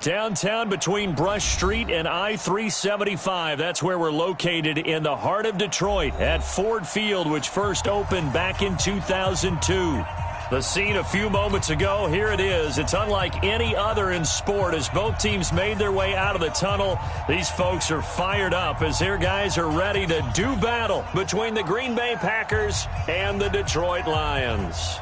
Downtown between Brush Street and I-375. That's where we're located in the heart of Detroit at Ford Field, which first opened back in 2002. The scene a few moments ago, here it is. It's unlike any other in sport as both teams made their way out of the tunnel. These folks are fired up as their guys are ready to do battle between the Green Bay Packers and the Detroit Lions.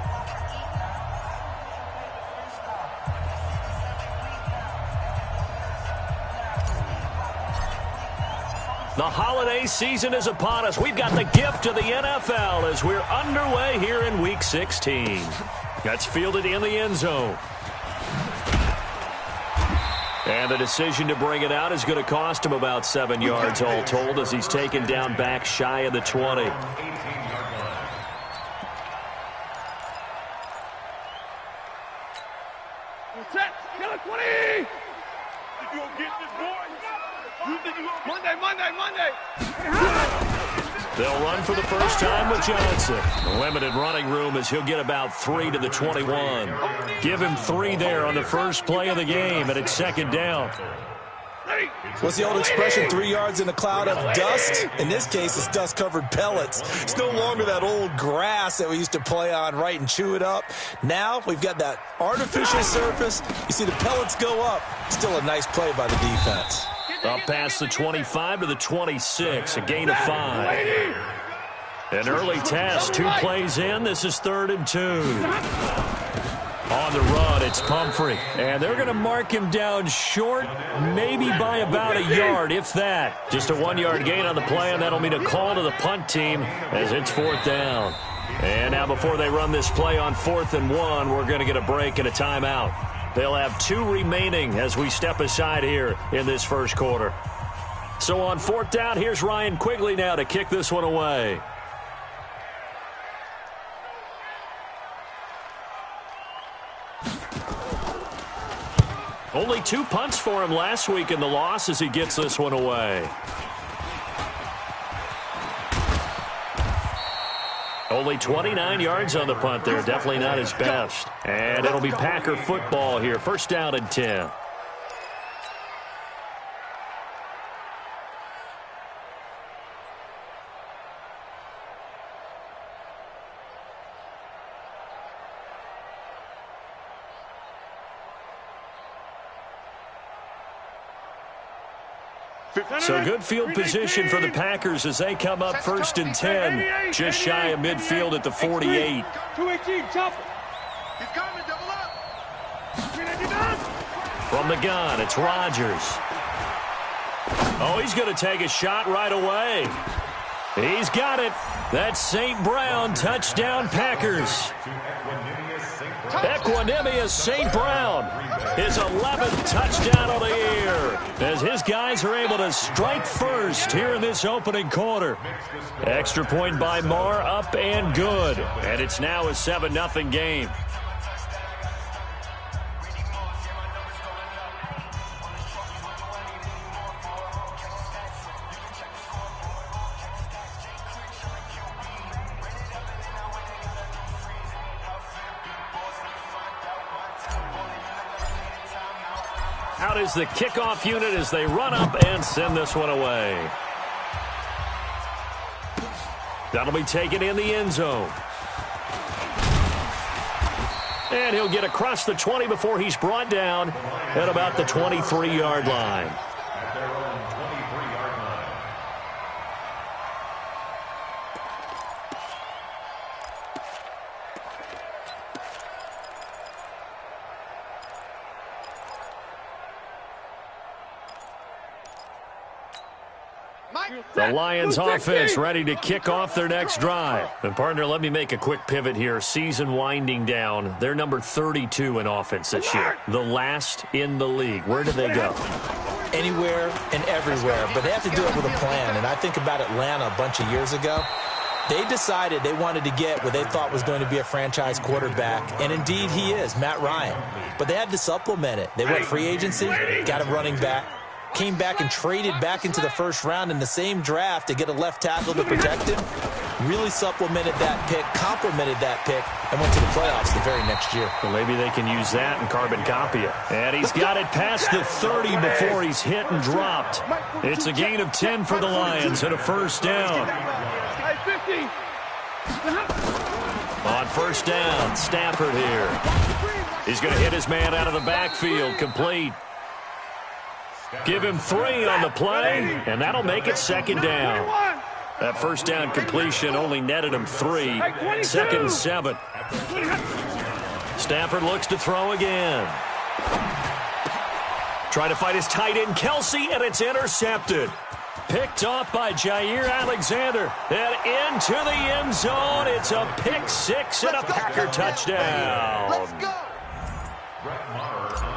The holiday season is upon us. We've got the gift of the NFL as we're underway here in Week 16. That's fielded in the end zone. And the decision to bring it out is going to cost him about 7 yards all told as he's taken down back shy of the 20. Set, kill it, 20! You gonna get this, boy? Monday. They'll run for the first time with Johnson. Limited running room as he'll get about 3 to the 21. Give him 3 there on the first play of the game, and it's second down. What's the old expression, 3 yards in a cloud of dust? In this case, it's dust-covered pellets. It's no longer that old grass that we used to play on, right, and chew it up. Now we've got that artificial surface. You see the pellets go up. Still a nice play by the defense. Up past the 25 to the 26, a gain of 5. An early test, 2 plays in. This is 3rd and 2. On the run, it's Pumphrey. And they're going to mark him down short, maybe by about a yard, if that. Just a 1-yard gain on the play, and that'll mean a call to the punt team as it's 4th down. And now before they run this play on 4th and 1, we're going to get a break and a timeout. They'll have 2 remaining as we step aside here in this first quarter. So on 4th down, here's Ryan Quigley now to kick this one away. Only 2 punts for him last week in the loss as he gets this one away. Only 29 yards on the punt there. Definitely not his best. And it'll be Packer football here. First down and 10. So good field position for the Packers as they come up 1st and 10, just shy of midfield at the 48. 218, chopper. He's coming, double up. From the gun, it's Rodgers. Oh, he's going to take a shot right away. He's got it. That's St. Brown, touchdown Packers. Equanimous St. Brown, his 11th touchdown of the year, as his guys are able to strike first here in this opening quarter. Extra point by Marr, up and good. And it's now a 7-0 game. Out is the kickoff unit as they run up and send this one away. That'll be taken in the end zone. And he'll get across the 20 before he's brought down at about the 23-yard line. The Lions offense ready to kick off their next drive. And partner, let me make a quick pivot here. Season winding down. They're number 32 in offense this year. The last in the league. Where do they go? Anywhere and everywhere, but they have to do it with a plan. And I think about Atlanta a bunch of years ago. They decided they wanted to get what they thought was going to be a franchise quarterback, and indeed he is, Matt Ryan. But they had to supplement it. They went free agency, got a running back, came back and traded back into the first round in the same draft to get a left tackle to protect him. really supplemented that pick, complemented that pick, and went to the playoffs the very next year. Well, maybe they can use that and carbon copy it. And he's got it past the 30 before he's hit and dropped. It's a gain of 10 for the Lions and a first down. On first down, Stafford here. He's going to hit his man out of the backfield, complete. Give him 3 on the play, and that'll make it second down. That first down completion only netted him 3. Second and 7. Stafford looks to throw again. Trying to fight his tight end, Kelsey, and it's intercepted. Picked off by Jair Alexander. And into the end zone. It's a pick 6 and a Packer touchdown. Let's go.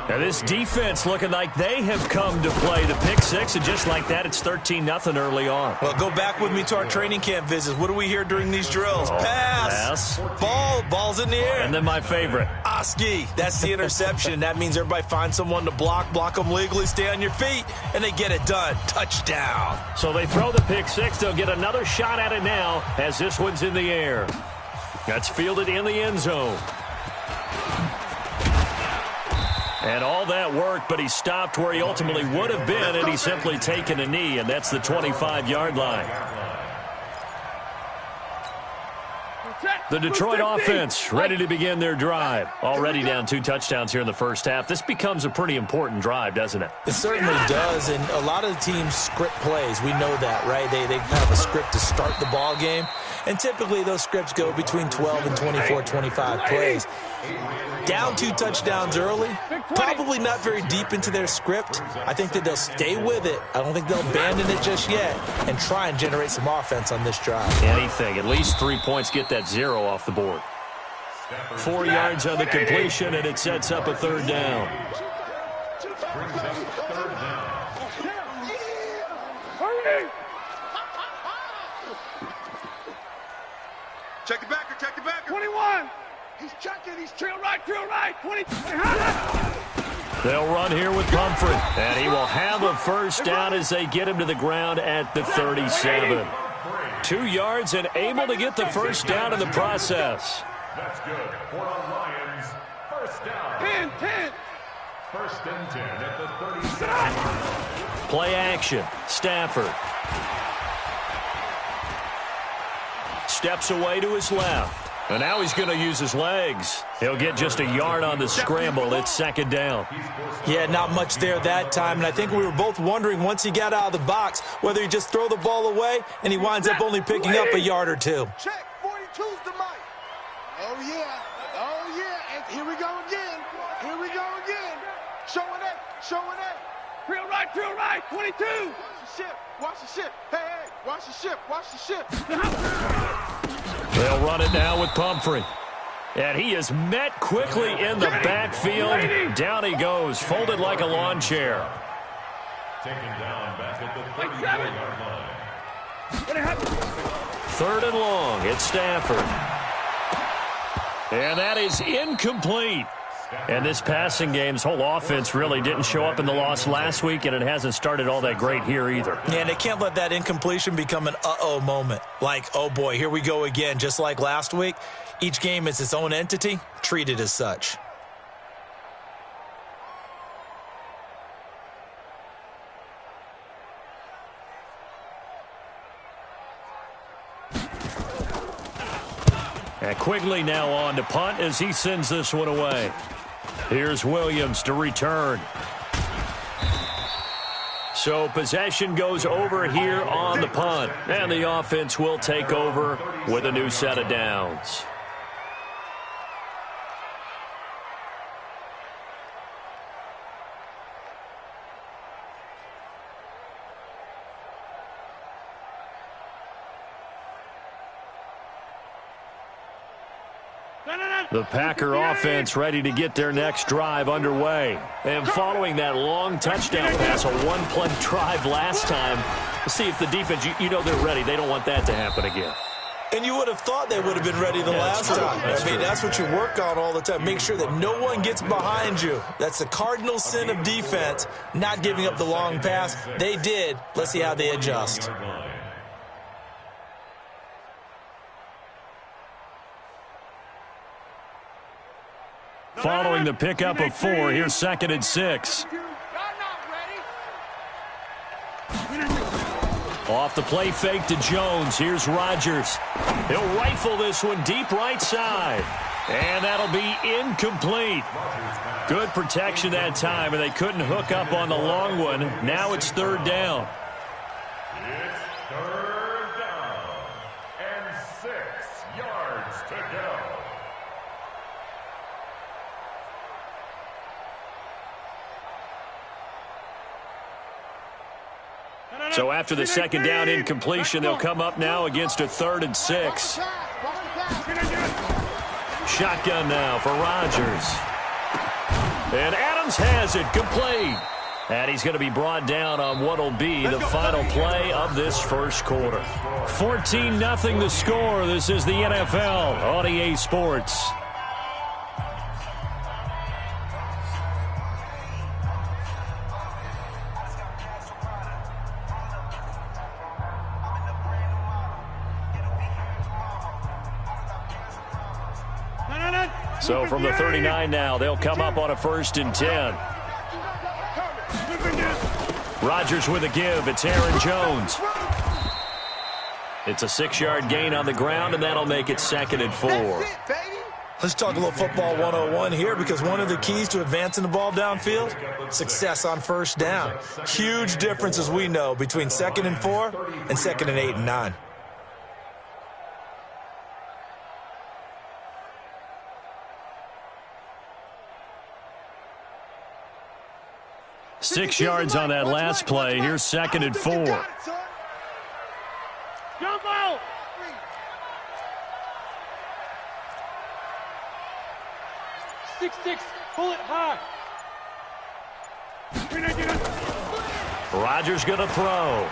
Now this defense looking like they have come to play the pick 6, and just like that, it's 13-0 early on. Well, go back with me to our training camp visits. What do we hear during these drills? Pass. Ball's in the air. And then my favorite. Oski. That's the interception. That means everybody finds someone to block them legally, stay on your feet, and they get it done. Touchdown. So they throw the pick 6. They'll get another shot at it now as this one's in the air. That's fielded in the end zone. And all that work, but he stopped where he ultimately would have been, and he's simply taken a knee, and that's the 25-yard line. The Detroit offense ready to begin their drive. Already down 2 touchdowns here in the first half. This becomes a pretty important drive, doesn't it? It certainly does, and a lot of the teams script plays. We know that, right? They have a script to start the ball game, and typically those scripts go between 12 and 24, 25 plays. Down 2 touchdowns early, probably not very deep into their script. I think that they'll stay with it. I don't think they'll abandon it just yet and try and generate some offense on this drive. Anything. At least 3 points, get that 0 off the board. 4 yards on the completion, and it sets up a third down. Check the backer, check the backer. 21. He's checking, he's Trail right, 20. They'll run here with Pumphrey, and he will have a first down as they get him to the ground at the 37. 2 yards and able to get the first down in the process. That's good. For the Lions, first down. 10. First and 10 at the 37. Play action. Stafford. Steps away to his left. And now he's going to use his legs. He'll get just a yard on the scramble. It's second down. Yeah, not much there that time. And I think we were both wondering once he got out of the box whether he just throw the ball away and he winds up only picking up a yard or 2. Check, 42's the mic. Oh, yeah. And here we go again. Showing it. Trail right, 22. Watch the ship. Hey, watch the ship. They'll run it now with Pumphrey. And he is met quickly in the backfield. Down he goes, folded like a lawn chair. Taken down back at the 34-yard line. Third and long, it's Stafford. And that is incomplete. And this passing game's whole offense really didn't show up in the loss last week, and it hasn't started all that great here either. Yeah, and they can't let that incompletion become an uh-oh moment. Like, oh boy, here we go again, just like last week. Each game is its own entity, treated as such. And Quigley now on to punt as he sends this one away. Here's Williams to return. So possession goes over here on the punt. And the offense will take over with a new set of downs. The Packer offense ready to get their next drive underway. And following that long touchdown pass, a one-play drive last time, let's see if the defense, you know they're ready. They don't want that to happen again. And you would have thought they would have been ready the last time. That's what you work on all the time. Make sure that no one gets behind you. That's the cardinal sin of defense, not giving up the long pass. They did. Let's see how they adjust. following the pickup of 4. Here's 2nd and 6. Off the play fake to Jones. Here's Rodgers. He'll rifle this one deep right side. And that'll be incomplete. Good protection that time, and they couldn't hook up on the long one. Now it's 3rd down. It's 3rd down and 6 yards to go. So after the 2nd down incompletion, they'll come up now against a 3rd and 6. Shotgun now for Rodgers. And Adams has it, complete. And he's going to be brought down on what will be the final play of this first quarter. 14-0 the score. This is the NFL on EA Sports. So from the 39 now, they'll come up on a 1st and 10. Rodgers with a give. It's Aaron Jones. It's a 6-yard gain on the ground, and that'll make it 2nd and 4. Let's talk a little football 101 here, because one of the keys to advancing the ball downfield, success on 1st down. Huge difference, as we know, between 2nd and 4 and 2nd and 8 and 9. Six yards on that last play. Here's 2nd and 4. Jump out! 6-6, pull it high. Rodgers going to throw.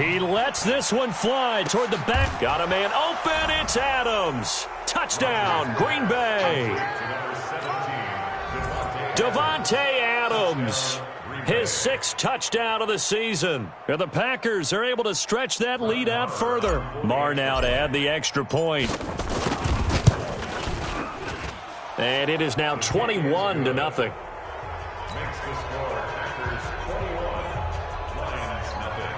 He lets this one fly toward the back. Got a man open. It's Adams. Touchdown, Green Bay. Davante Adams, his 6th touchdown of the season. And the Packers are able to stretch that lead out further. Marr now to add the extra point. And it is now 21-0. Makes the score Packers 21, Lions nothing.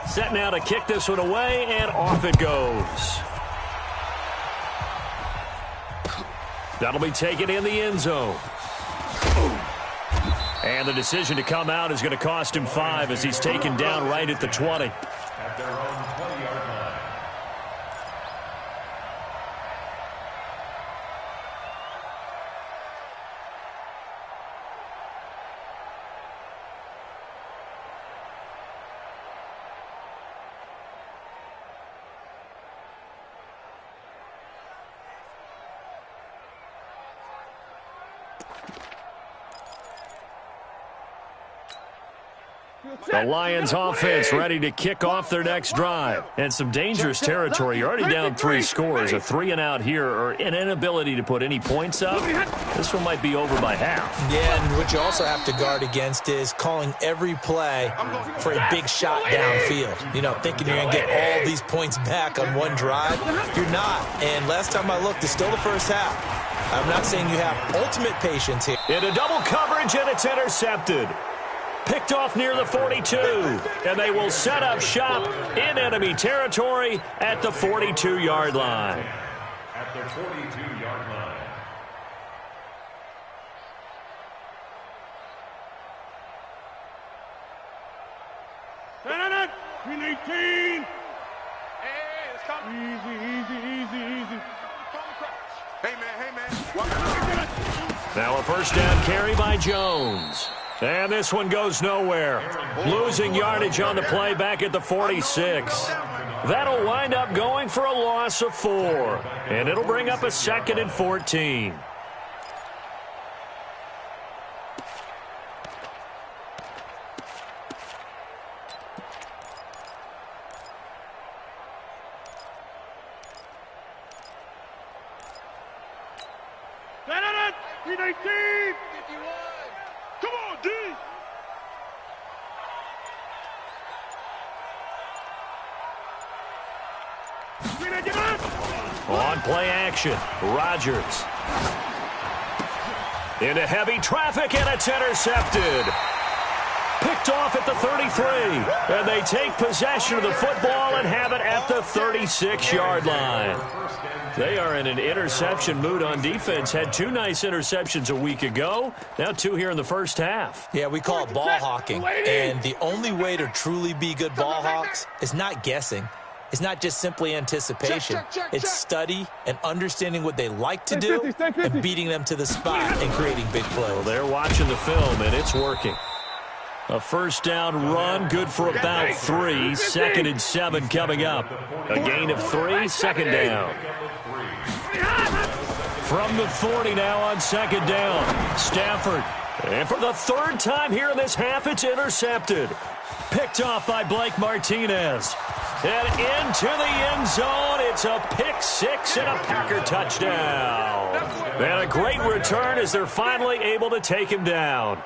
Set now to kick this one away, and off it goes. That'll be taken in the end zone. And the decision to come out is going to cost him 5 as he's taken down right at the 20. At their own 20-yard line. The Lions offense ready to kick off their next drive. And some dangerous territory. You're already down 3 scores. A 3-and-out here, or an inability to put any points up. This one might be over by half. Yeah, and what you also have to guard against is calling every play for a big shot downfield. You know, thinking you're going to get all these points back on one drive. You're not. And last time I looked, it's still the first half. I'm not saying you have ultimate patience here. Into double coverage, and it's intercepted. Picked off near the 42, and they will set up shop in enemy territory at the 42-yard line. At the 42-yard line. Green 18. Hey, it's coming. Easy. Hey, man. Now a 1st down carry by Jones. And this one goes nowhere. Losing yardage on the play back at the 46. That'll wind up going for a loss of 4. And it'll bring up a 2nd and 14. 18. 51. Come on, D. On play action, Rodgers. Into heavy traffic, and it's intercepted. Picked off at the 33, and they take possession of the football and have it at the 36-yard line. They are in an interception mood on defense. Had 2 nice interceptions a week ago. Now 2 here in the first half. Yeah, we call it ball hawking. And the only way to truly be good ball hawks is not guessing. It's not just simply anticipation. It's study and understanding what they like to do and beating them to the spot and creating big plays. Well, they're watching the film, and it's working. A first down run, good for about 3. 2nd and 7 coming up. A gain of 3, 2nd down. From the 40 now on 2nd down. Stafford. And for the 3rd time here in this half, it's intercepted. Picked off by Blake Martinez. And into the end zone, it's a pick 6 and a Packer touchdown. And a great return as they're finally able to take him down.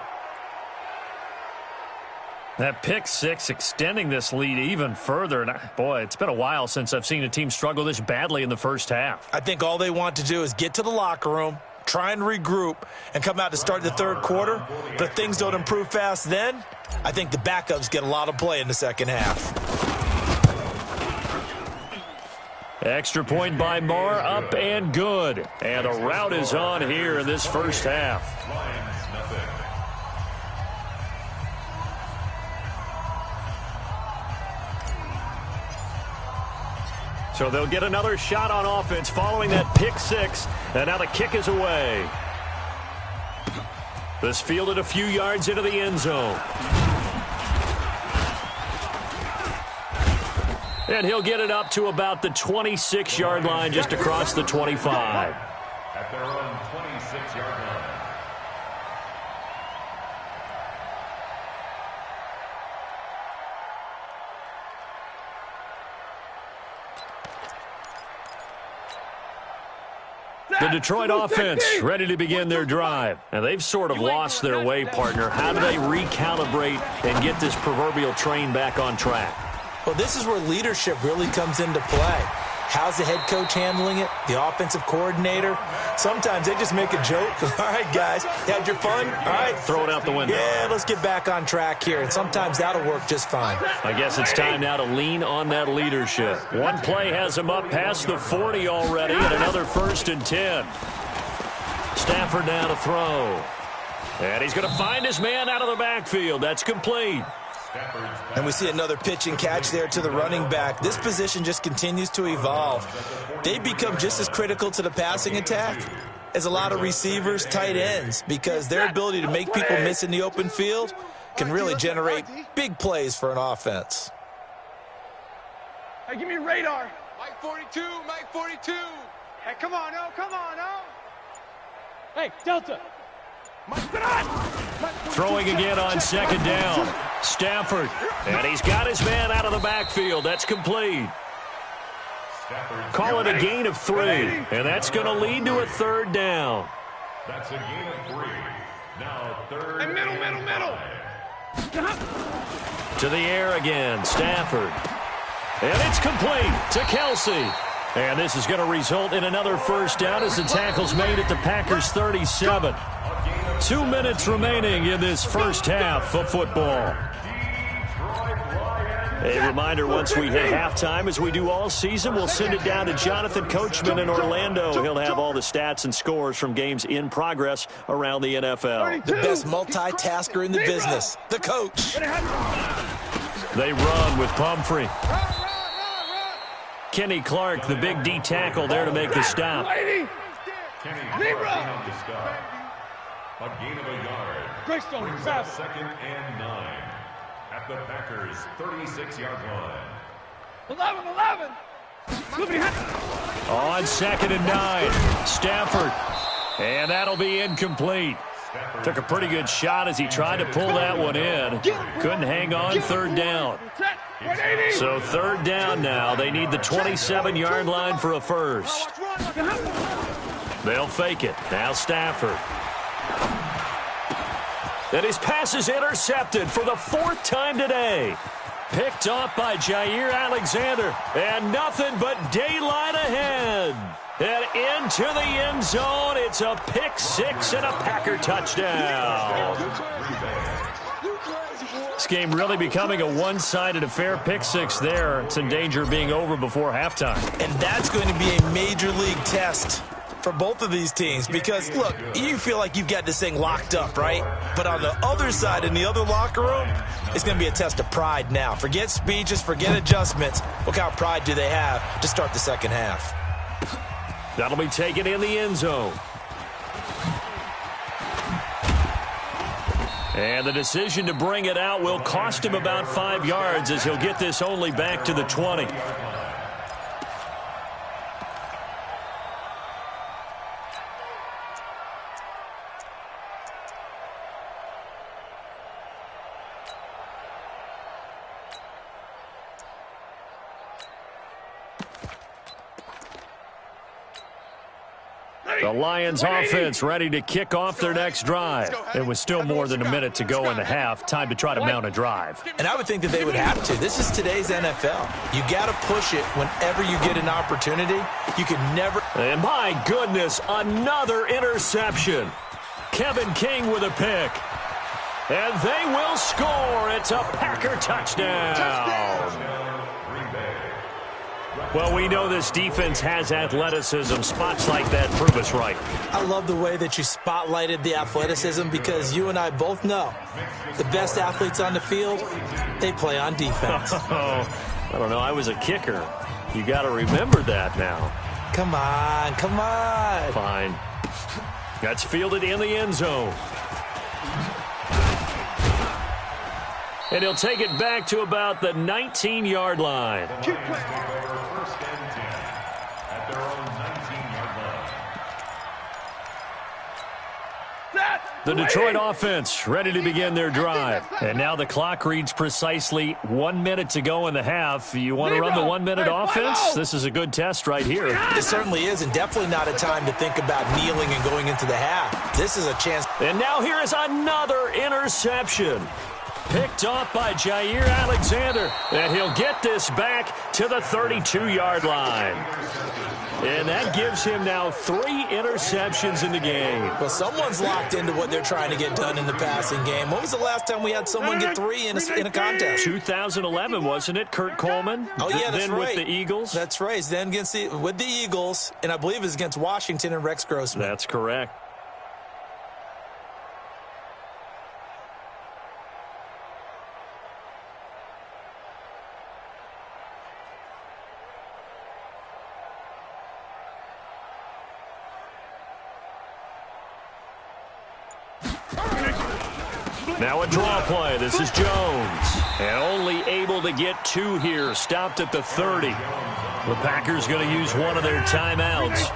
That pick 6 extending this lead even further. And boy, it's been a while since I've seen a team struggle this badly in the first half. I think all they want to do is get to the locker room, try and regroup, and come out to start the 3rd quarter. But if things don't improve fast then, I think the backups get a lot of play in the second half. Extra point by Marr, up and good. And a rout is on here in this first half. So they'll get another shot on offense following that pick 6. And now the kick is away. This fielded a few yards into the end zone. And he'll get it up to about the 26-yard line, just across the 25. At their own 26-yard line. The Detroit offense ready to begin their drive. And they've sort of lost their way, partner. How do they recalibrate and get this proverbial train back on track? Well, this is where leadership really comes into play. How's the head coach handling it? The offensive coordinator? Sometimes they just make a joke. All right, guys, you had your fun? All right. Throw it out the window. Yeah, let's get back on track here. And sometimes that'll work just fine. I guess it's time now to lean on that leadership. One play has him up past the 40 already, and another 1st and 10. Stafford now to throw. And he's going to find his man out of the backfield. That's complete. And we see another pitch and catch there to the running back. This position just continues to evolve. They become just as critical to the passing attack as a lot of receivers, tight ends, because their ability to make people miss in the open field can really generate big plays for an offense. Hey, give me radar. Mike 42, Mike 42. Hey, come on, no, come on, no. Hey, Delta. Throwing again on 2nd down. Stafford. And he's got his man out of the backfield. That's complete. Call it a gain of 3. And that's going to lead to a 3rd down. That's a gain of 3. Now 3rd. And middle. To the air again. Stafford. And it's complete to Kelsey. And this is going to result in another 1st down as the tackle's made at the Packers' 37. 2 minutes remaining in this first half of football. A reminder, once we hit halftime, as we do all season, we'll send it down to Jonathan Coachman in Orlando. He'll have all the stats and scores from games in progress around the NFL. The best multitasker in the business, the coach. They run with Pumphrey. Kenny Clark, the big D tackle, there to make the stop. Kenny Clark on the stop. A gain of a yard. Greystone, brings up 2nd and 9 at the Packers' 36-yard line. 11. On 2nd and 9, Stafford. And that'll be incomplete. Took a pretty good shot as he tried to pull that one in. Couldn't hang on, 3rd down. So 3rd down now. They need the 27-yard line for a 1st. They'll fake it. Now Stafford. And his pass is intercepted for the 4th time today. Picked off by Jair Alexander. And nothing but daylight ahead. And into the end zone. It's a pick 6 and a Packer touchdown. This game really becoming a one-sided affair. Pick 6 there. It's in danger of being over before halftime. And that's going to be a major league test for both of these teams because, look, you feel like you've got this thing locked up, right? But on the other side, in the other locker room, it's going to be a test of pride now. Forget speeches, forget adjustments. What kind of pride do they have to start the second half? That'll be taken in the end zone. And the decision to bring it out will cost him about 5 yards as he'll get this only back to the 20. The Lions offense ready to kick off their next drive. It was still more than a minute to go in the half. Time to try to mount a drive. And I would think that they would have to. This is today's NFL. You got to push it whenever you get an opportunity. You can never. And my goodness, another interception. Kevin King with a pick. And they will score. It's a Packer touchdown. Well, we know this defense has athleticism. Spots like that prove us right. I love the way that you spotlighted the athleticism because you and I both know the best athletes on the field, they play on defense. I don't know. I was a kicker. You got to remember that now. Come on, come on. Fine. That's fielded in the end zone. And he'll take it back to about the 19-yard line. The Detroit offense ready to begin their drive. And now the clock reads precisely 1 minute to go in the half. You want to run the 1 minute offense? This is a good test right here. It certainly is, and definitely not a time to think about kneeling and going into the half. This is a chance. And now here is another interception. Picked off by Jair Alexander. And he'll get this back to the 32-yard line. And that gives him now 3 interceptions in the game. Well, someone's locked into what they're trying to get done in the passing game. When was the last time we had someone get 3 in a contest? 2011, wasn't it, Kurt Coleman? Oh, yeah, that's then right. With the Eagles? That's right. Then with the Eagles, and I believe it was against Washington and Rex Grossman. That's correct. Now a draw play. This is Jones. And only able to get 2 here. Stopped at the 30. The Packers going to use one of their timeouts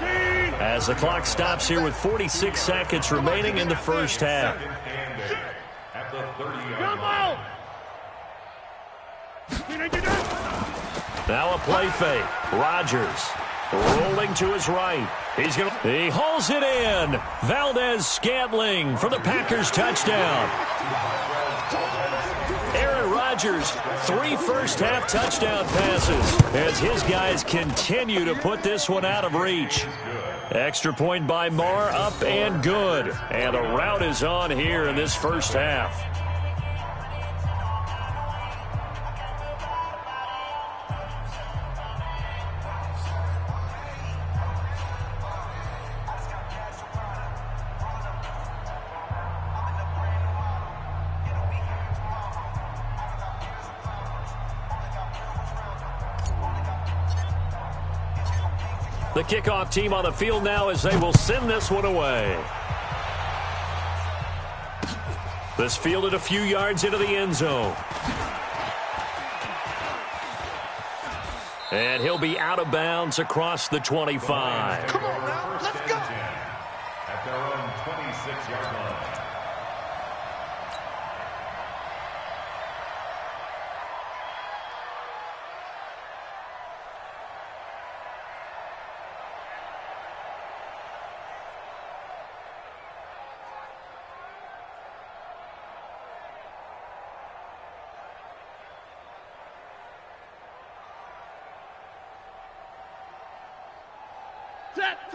as the clock stops here with 46 seconds remaining in the first half. Now a play fake. Rodgers rolling to his right. He hauls it in. Valdez-Scantling for the Packers touchdown. Aaron Rodgers, 3 first-half touchdown passes as his guys continue to put this one out of reach. Extra point by Marr, up and good. And the route is on here in this first half. The kickoff team on the field now as they will send this one away. This fielded a few yards into the end zone. And he'll be out of bounds across the 25. Come on now, let's go. At their own 26-yard line.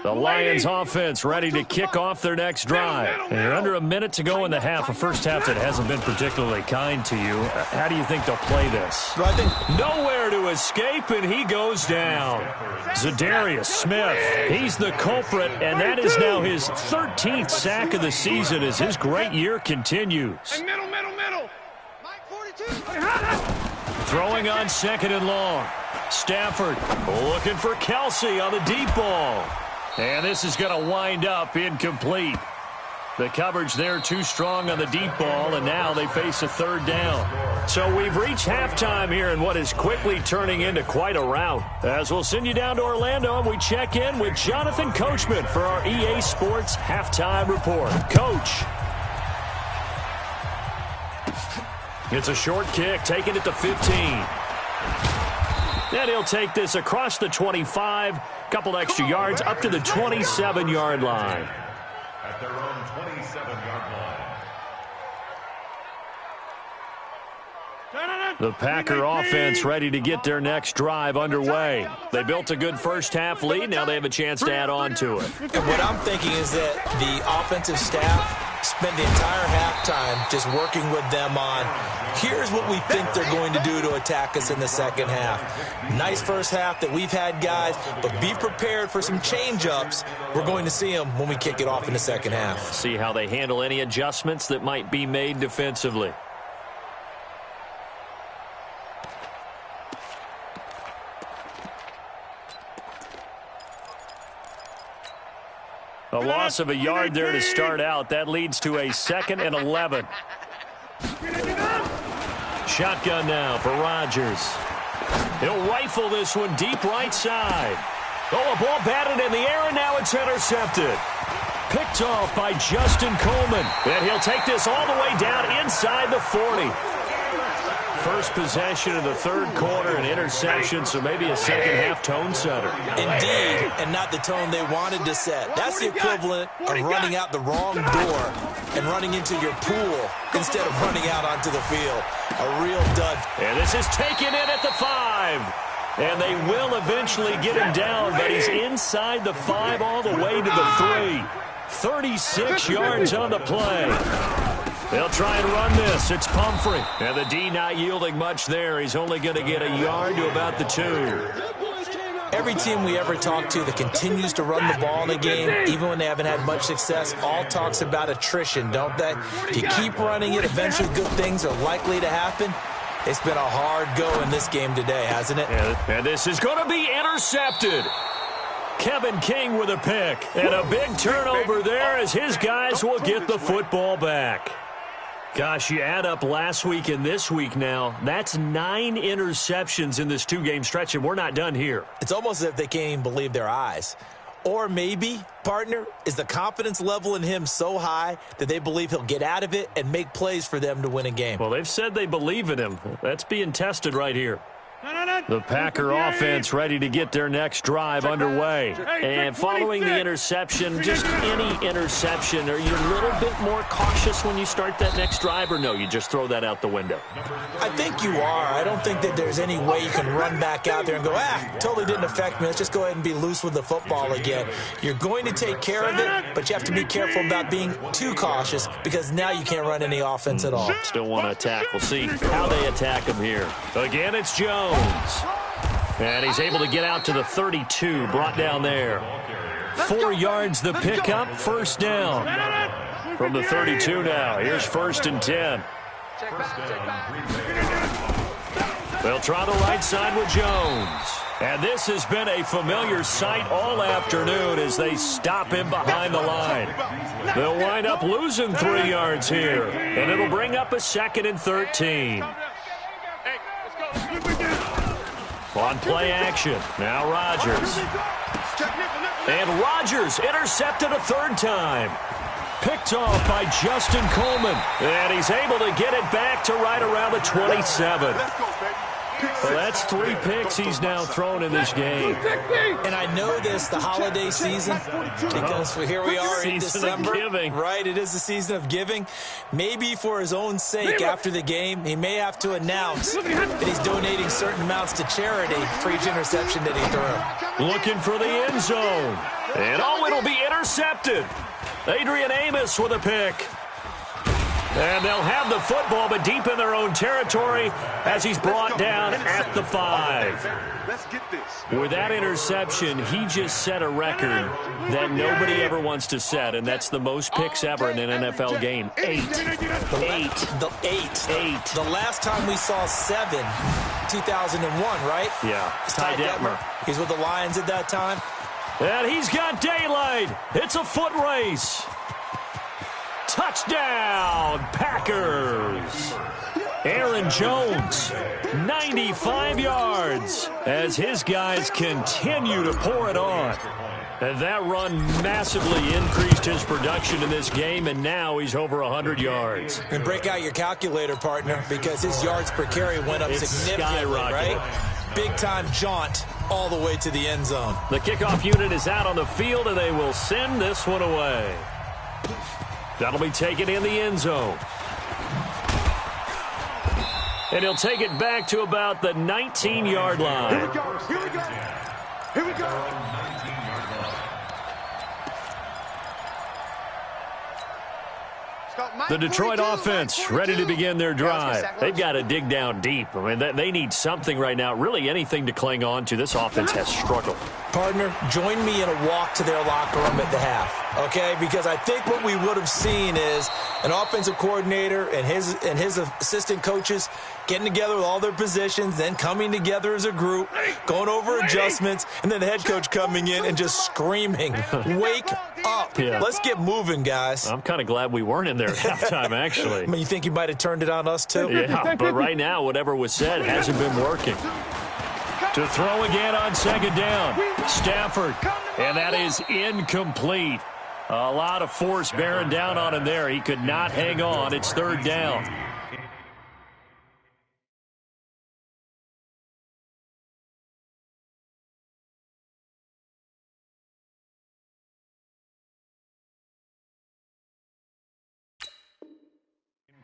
The Lions offense ready to kick off their next drive. And you're under a minute to go in the half, a first half that hasn't been particularly kind to you. How do you think they'll play this? Well, I think nowhere to escape, and he goes down. Zadarius Smith, he's the culprit, and that is now his 13th sack of the season as his great year continues. Middle. Mike 42. Throwing on 2nd and long. Stafford looking for Kelsey on the deep ball. And this is going to wind up incomplete. The coverage there too strong on the deep ball, and now they face a 3rd down. So we've reached halftime here in what is quickly turning into quite a rout. As we'll send you down to Orlando, and we check in with Jonathan Coachman for our EA Sports Halftime Report. Coach. It's a short kick, taking it to 15. And he'll take this across the 25, couple extra yards, up to the 27-yard line. At their own 27-yard line. The Packer offense ready to get their next drive underway. They built a good first-half lead. Now they have a chance to add on to it. And what I'm thinking is that the offensive staff spent the entire halftime just working with them on, here's what we think they're going to do to attack us in the second half. Nice first half that we've had, guys, but be prepared for some change-ups. We're going to see them when we kick it off in the second half. See how they handle any adjustments that might be made defensively. A loss of a yard there to start out. That leads to a 2nd and 11. Shotgun now for Rodgers. He'll rifle this one deep right side. Oh, a ball batted in the air, and now it's intercepted. Picked off by Justin Coleman. And he'll take this all the way down inside the 40. First possession of the 3rd quarter, an interception, so maybe a second-half tone setter. Indeed, and not the tone they wanted to set. That's the equivalent of running out the wrong door and running into your pool instead of running out onto the field. A real dud. And this is taken in at the 5. And they will eventually get him down, but he's inside the 5 all the way to the 3. 36 yards on the play. They'll try and run this. It's Pumphrey. And the D not yielding much there. He's only going to get a yard to about the 2. Every team we ever talk to that continues to run the ball in a game, even when they haven't had much success, all talks about attrition, don't they? If you keep running it, eventually good things are likely to happen. It's been a hard go in this game today, hasn't it? And this is going to be intercepted. Kevin King with a pick. And a big turnover there as his guys will get the football back. Gosh, you add up last week and this week now, that's 9 interceptions in this 2-game stretch, and we're not done here. It's almost as if they can't even believe their eyes. Or maybe, partner, is the confidence level in him so high that they believe he'll get out of it and make plays for them to win a game. Well, they've said they believe in him. That's being tested right here. The Packer offense ready to get their next drive underway. And following the interception, just any interception, are you a little bit more cautious when you start that next drive, or no, you just throw that out the window? I think you are. I don't think that there's any way you can run back out there and go, totally didn't affect me. Let's just go ahead and be loose with the football again. You're going to take care of it, but you have to be careful about being too cautious because now you can't run any offense at all. Still want to attack. We'll see how they attack him here. Again, it's Jones. And he's able to get out to the 32, brought down there. 4 yards the pickup, first down. From the 32 now, here's 1st and 10. They'll try the right side with Jones. And this has been a familiar sight all afternoon as they stop him behind the line. They'll wind up losing 3 yards here, and it'll bring up a 2nd and 13. On play action, now Rodgers. And Rodgers intercepted a 3rd time. Picked off by Justin Coleman. And he's able to get it back to right around the 27. Well, that's 3 picks he's now thrown in this game. And I know this, the holiday season, because here we are in December. Right, it is the season of giving. Maybe for his own sake, after the game, he may have to announce that he's donating certain amounts to charity for each interception that he threw. Looking for the end zone. And it'll be intercepted. Adrian Amos with a pick. And they'll have the football, but deep in their own territory as he's brought down at the 5. Let's get this. With that interception, he just set a record that nobody ever wants to set, and that's the most picks ever in an NFL game. 8. 8. The last time we saw 7, 2001, right? Yeah. Ty Detmer. He's with the Lions at that time. And he's got daylight. It's a foot race. Touchdown, Packers. Aaron Jones, 95 yards as his guys continue to pour it on. And that run massively increased his production in this game, and now he's over 100 yards. And break out your calculator, partner, because his yards per carry went up significantly, right? Big-time jaunt all the way to the end zone. The kickoff unit is out on the field, and they will send this one away. That'll be taken in the end zone. And he'll take it back to about the 19-yard line. Here we go. Here we go. Here we go. The Detroit offense ready to begin their drive. They've got to dig down deep. I mean, they need something right now, really anything to cling on to. This offense has struggled. Partner, join me in a walk to their locker room at the half, okay? Because I think what we would have seen is an offensive coordinator and his assistant coaches getting together with all their positions, then coming together as a group, going over adjustments, and then the head coach coming in and just screaming, wake up. Yeah. Let's get moving, guys. I'm kind of glad we weren't in there at halftime, actually. I mean, you think you might have turned it on us, too? Yeah, but right now, whatever was said hasn't been working. To throw again on second down. Stafford, and that is incomplete. A lot of force bearing down on him there. He could not hang on. It's third down.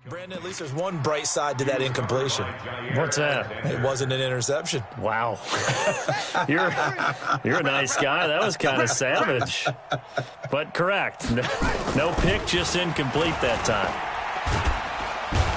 Brandon, at least there's one bright side to that incompletion. What's that? It wasn't an interception. Wow. You're a nice guy. That was kind of savage. But correct. No pick, just incomplete that time.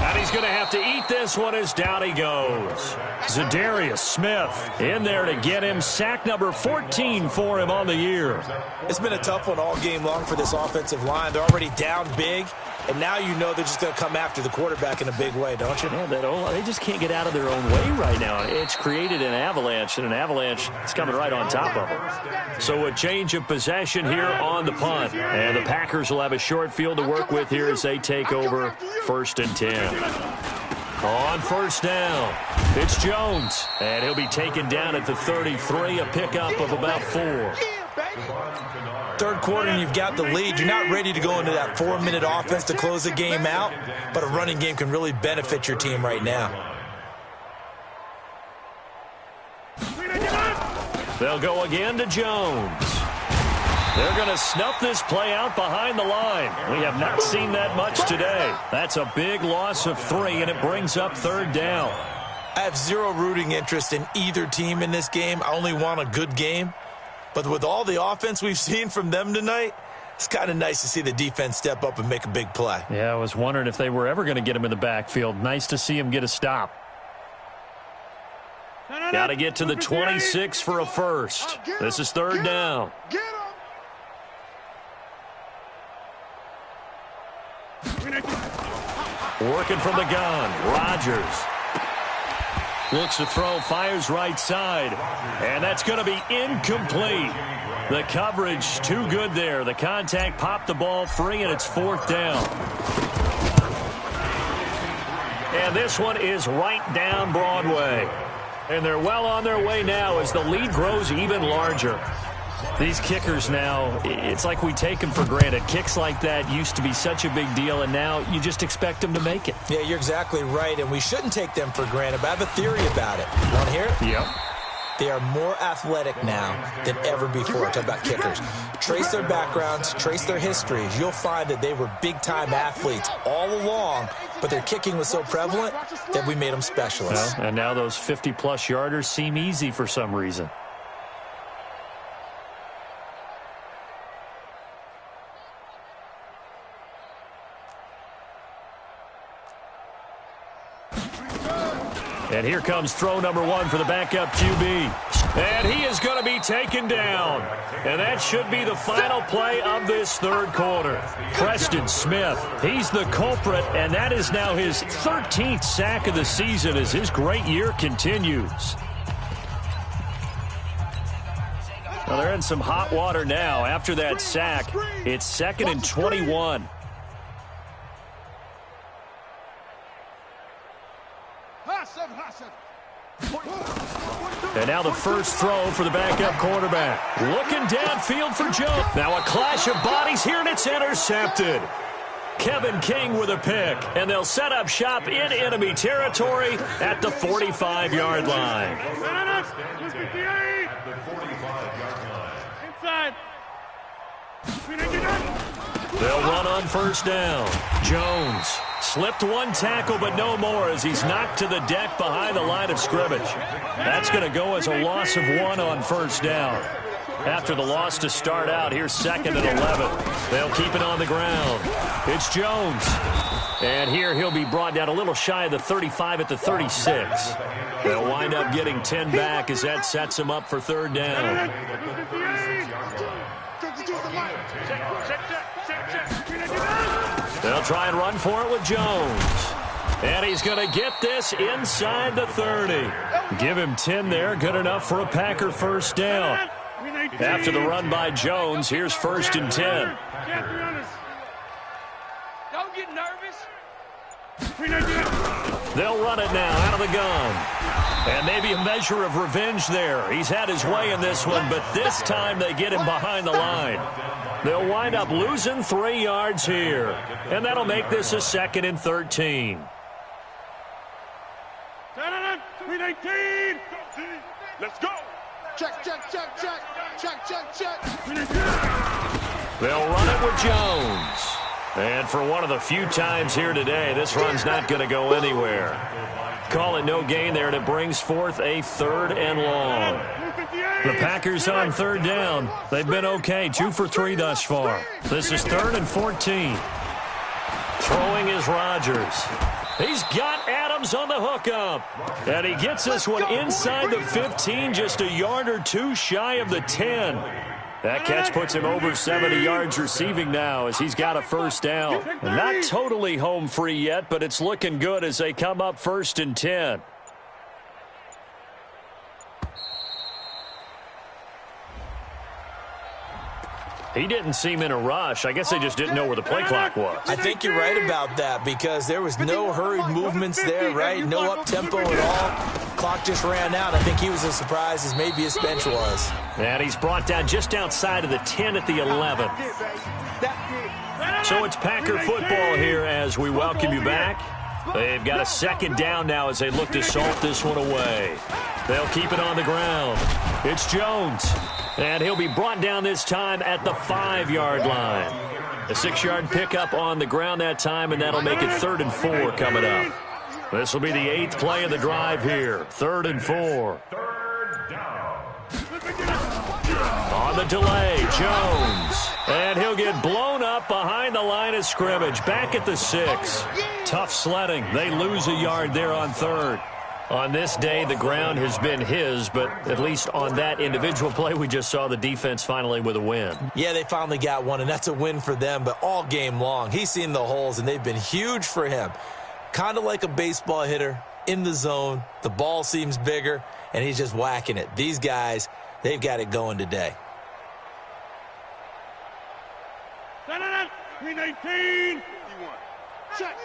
And he's going to have to eat this one as down he goes. Zadarius Smith in there to get him. Sack number 14 for him on the year. It's been a tough one all game long for this offensive line. They're already down big, and now you know they're just going to come after the quarterback in a big way, don't you? Yeah, they just can't get out of their own way right now. It's created an avalanche, and an avalanche is coming right on top of them. So a change of possession here on the punt. And the Packers will have a short field to work with here as they take over 1st and 10. On first down, it's Jones, and he'll be taken down at the 33, a pickup of about 4. Third quarter, and you've got the lead. You're not ready to go into that 4-minute offense to close the game out, but a running game can really benefit your team right now. They'll go again to Jones. They're going to snuff this play out behind the line. We have not seen that much today. That's a big loss of 3, and it brings up third down. I have zero rooting interest in either team in this game. I only want a good game. But with all the offense we've seen from them tonight, it's kind of nice to see the defense step up and make a big play. Yeah, I was wondering if they were ever going to get him in the backfield. Nice to see him get a stop. Got to get to the 26 for a first. This is third down. Working from the gun, Rodgers. Looks to throw, fires right side. And that's going to be incomplete. The coverage too good there. The contact popped the ball free, and it's fourth down. And this one is right down Broadway. And they're well on their way now as the lead grows even larger. These kickers now, it's like we take them for granted. Kicks like that used to be such a big deal, and now you just expect them to make it. Yeah, you're exactly right, and we shouldn't take them for granted, but I have a theory about it. You want to hear it? Yep. They are more athletic now than ever before. Talk about kickers. Trace their backgrounds, trace their histories. You'll find that they were big-time athletes all along, but their kicking was so prevalent that we made them specialists. Well, and now those 50-plus yarders seem easy for some reason. And here comes throw number 1 for the backup QB. And he is going to be taken down. And that should be the final play of this third quarter. Preston Smith, he's the culprit, and that is now his 13th sack of the season as his great year continues. Well, they're in some hot water now. After that sack, it's 2nd and 21. And now the first throw for the backup quarterback. Looking downfield for Joe. Now a clash of bodies here, and it's intercepted. Kevin King with a pick, and they'll set up shop in enemy territory at the 45-yard line. Inside. They'll run on first down. Jones slipped one tackle, but no more as he's knocked to the deck behind the line of scrimmage. That's going to go as a loss of 1 on first down. After the loss to start out, here's 2nd and 11. They'll keep it on the ground. It's Jones. And here he'll be brought down a little shy of the 35 at the 36. They'll wind up getting 10 back as that sets them up for third down. They'll try and run for it with Jones. And he's going to get this inside the 30. Give him 10 there. Good enough for a Packer first down. After the run by Jones, here's 1st and 10. Don't get nervous. They'll run it now out of the gun. And maybe a measure of revenge there. He's had his way in this one, but this time they get him behind the line. They'll wind up losing 3 yards here. And that'll make this a 2nd and 13. 319. Let's go. Check. They'll run it with Jones. And for one of the few times here today, this run's not going to go anywhere. Call it no gain there, and it brings forth a 3rd and long. The Packers on third down. They've been okay, 2 for 3 thus far. This is 3rd and 14. Throwing is Rodgers. He's got Adams on the hookup. And he gets this one inside the 15, just a yard or 2 shy of the 10. That catch puts him over 70 yards receiving now as he's got a first down. Not totally home free yet, but it's looking good as they come up 1st and 10. He didn't seem in a rush. I guess they just didn't know where the play clock was. I think you're right about that because there was no hurried movements there, right? No up-tempo at all. Clock just ran out. I think he was as surprised as maybe his bench was. And he's brought down just outside of the 10 at the 11. So it's Packer football here as we welcome you back. They've got a 2nd down now as they look to salt this one away. They'll keep it on the ground. It's Jones. And he'll be brought down this time at the 5-yard line. A 6-yard pickup on the ground that time, and that'll make it 3rd and 4 coming up. This will be the 8th play of the drive here. 3rd and 4. On the delay, Jones. And he'll get blown up behind the line of scrimmage. Back at the 6. Tough sledding. They lose a yard there on 3rd. On this day, the ground has been his, but at least on that individual play, we just saw the defense finally with a win. Yeah, they finally got one, and that's a win for them, but all game long, he's seen the holes, and they've been huge for him. Kind of like a baseball hitter in the zone. The ball seems bigger, and he's just whacking it. These guys, they've got it going today. 319. Check.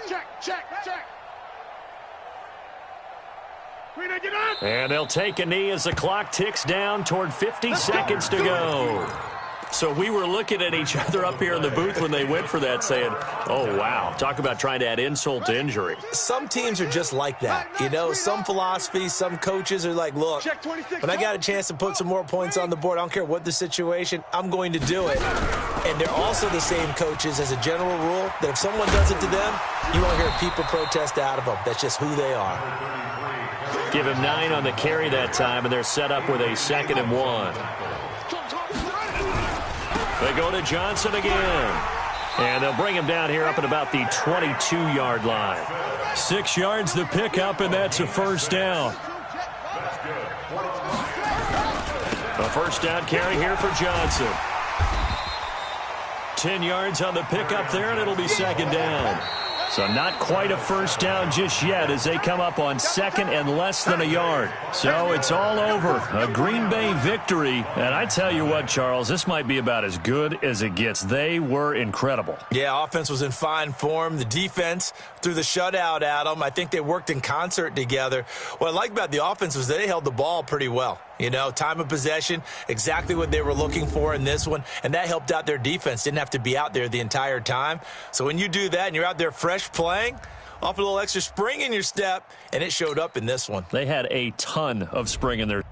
And they'll take a knee as the clock ticks down toward 50 seconds to go. So we were looking at each other up here in the booth when they went for that saying, oh, wow, talk about trying to add insult to injury. Some teams are just like that. You know, some philosophies, some coaches are like, look, when I got a chance to put some more points on the board, I don't care what the situation, I'm going to do it. And they're also the same coaches as a general rule that if someone does it to them, you won't hear people protest out of them. That's just who they are. Give him 9 on the carry that time, and they're set up with a 2nd and 1. They go to Johnson again. And they'll bring him down here up at about the 22-yard line. 6 yards the pickup, and that's a first down. A first down carry here for Johnson. 10 yards on the pickup there, and it'll be 2nd down. So not quite a first down just yet as they come up on 2nd and less than a yard. So it's all over. A Green Bay victory. And I tell you what, Charles, this might be about as good as it gets. They were incredible. Yeah, offense was in fine form. The defense threw the shutout at them. I think they worked in concert together. What I like about the offense was they held the ball pretty well. You know, time of possession, exactly what they were looking for in this one, and that helped out their defense. Didn't have to be out there the entire time. So when you do that and you're out there fresh playing, off a little extra spring in your step, and it showed up in this one. They had a ton of spring in their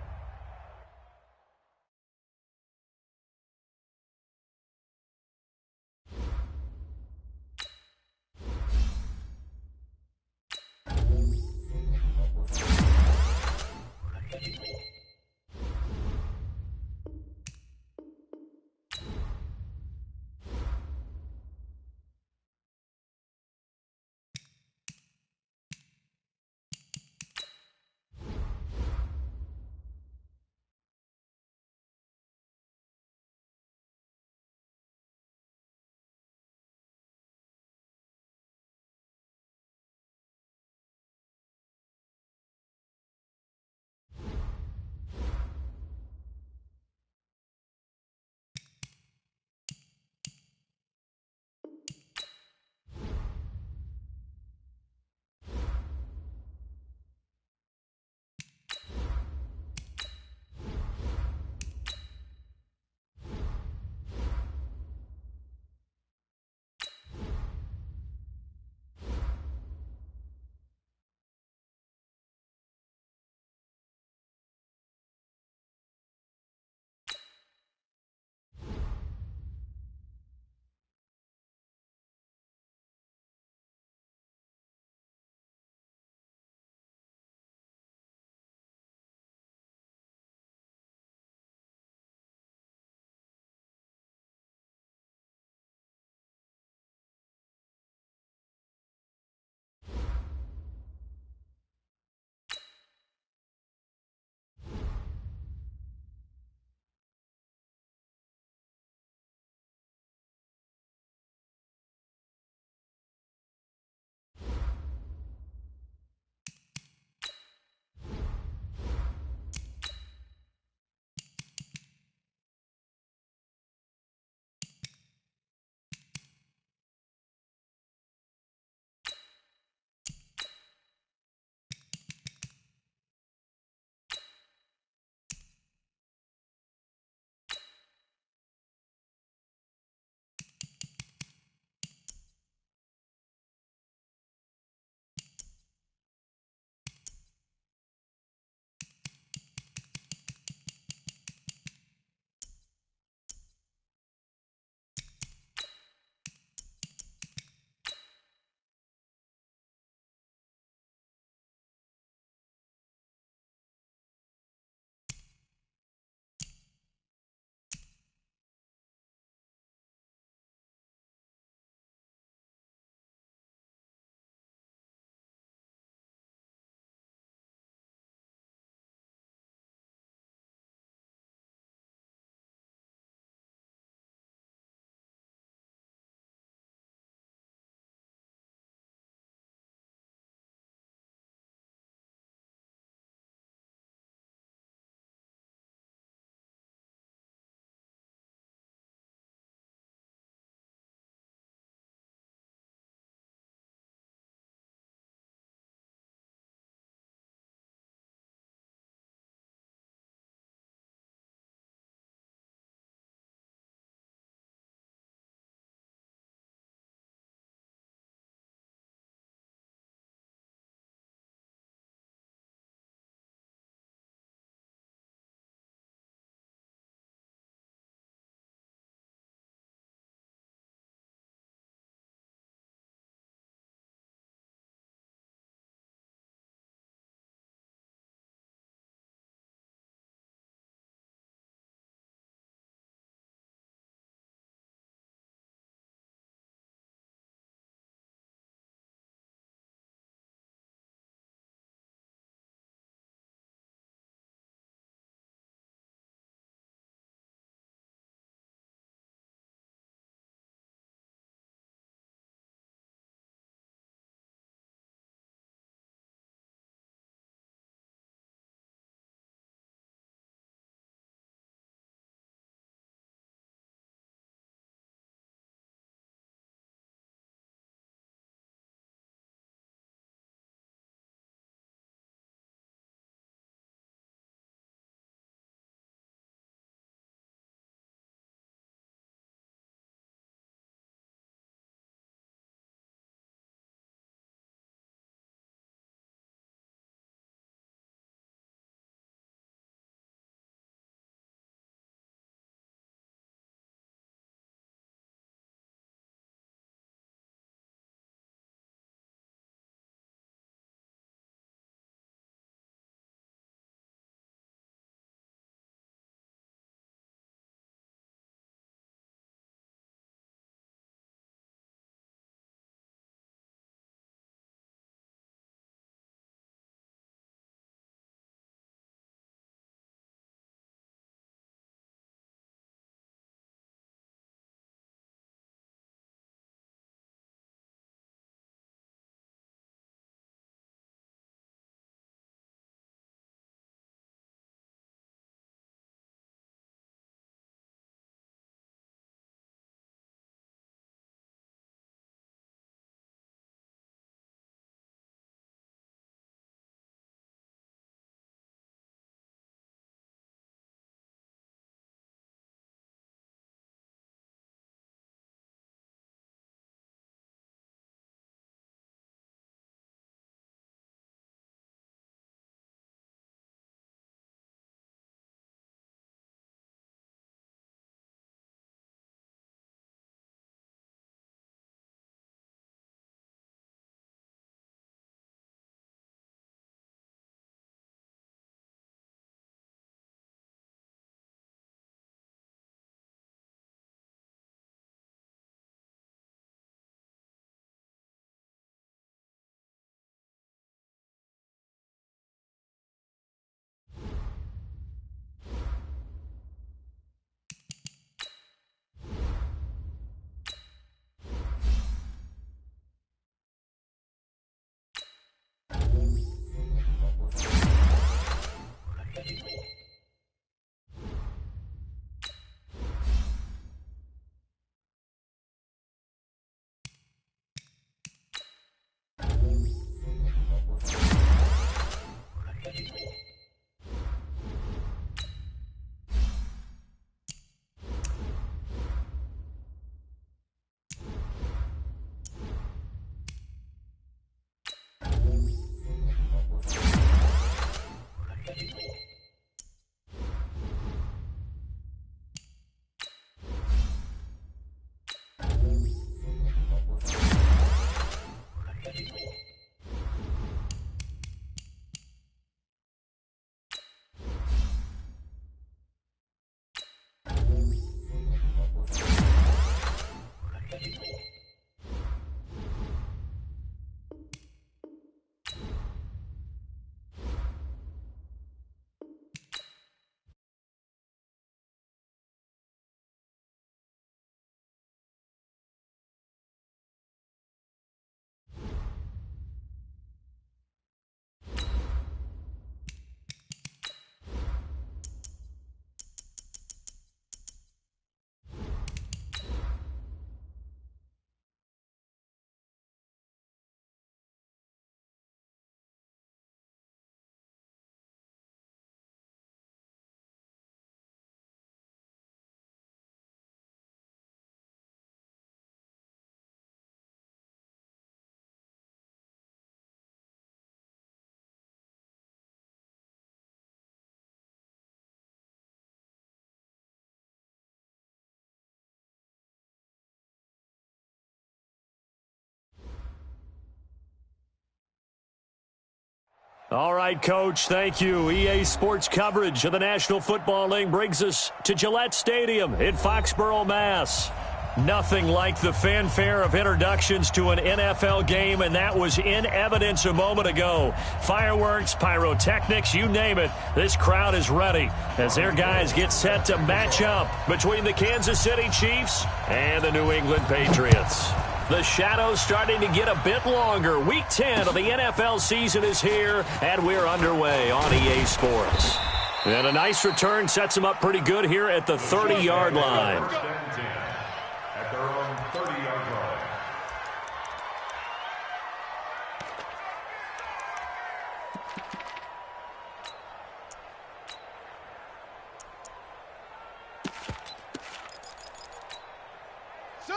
All right, Coach, thank you. EA Sports coverage of the National Football League brings us to Gillette Stadium in Foxborough, Mass. Nothing like the fanfare of introductions to an NFL game, and that was in evidence a moment ago. Fireworks, pyrotechnics, you name it. This crowd is ready as their guys get set to match up between the Kansas City Chiefs and the New England Patriots. The shadows starting to get a bit longer. Week 10 of the NFL season is here, and we're underway on EA Sports. And a nice return sets them up pretty good here at the 30-yard line. At their own 30-yard line.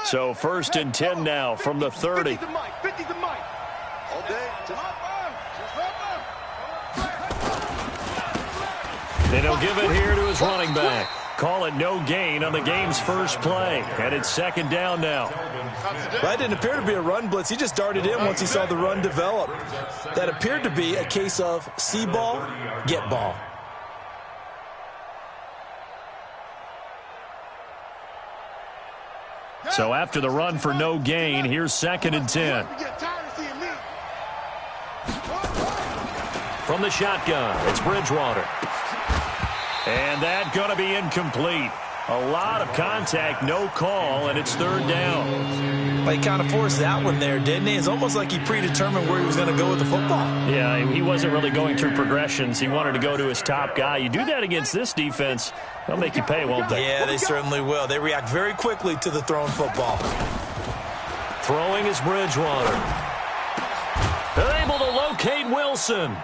So 1st and 10 now from the 30. 50 the mic. 50 the mic. All day. And he'll give it here to his running back. Call it no gain on the game's first play. And it's 2nd down now. That didn't appear to be a run blitz. He just darted in once he saw the run develop. That appeared to be a case of see ball, get ball. So after the run for no gain, here's 2nd and 10. From the shotgun, it's Bridgewater. And that's going to be incomplete. A lot of contact, no call, and it's 3rd down. Well, he kind of forced that one there, didn't he? It's almost like he predetermined where he was going to go with the football. Yeah, he wasn't really going through progressions. He wanted to go to his top guy. You do that against this defense, they'll make you pay, won't they? Yeah, they certainly will. They react very quickly to the thrown football. Throwing is Bridgewater. They're able to locate Wilson.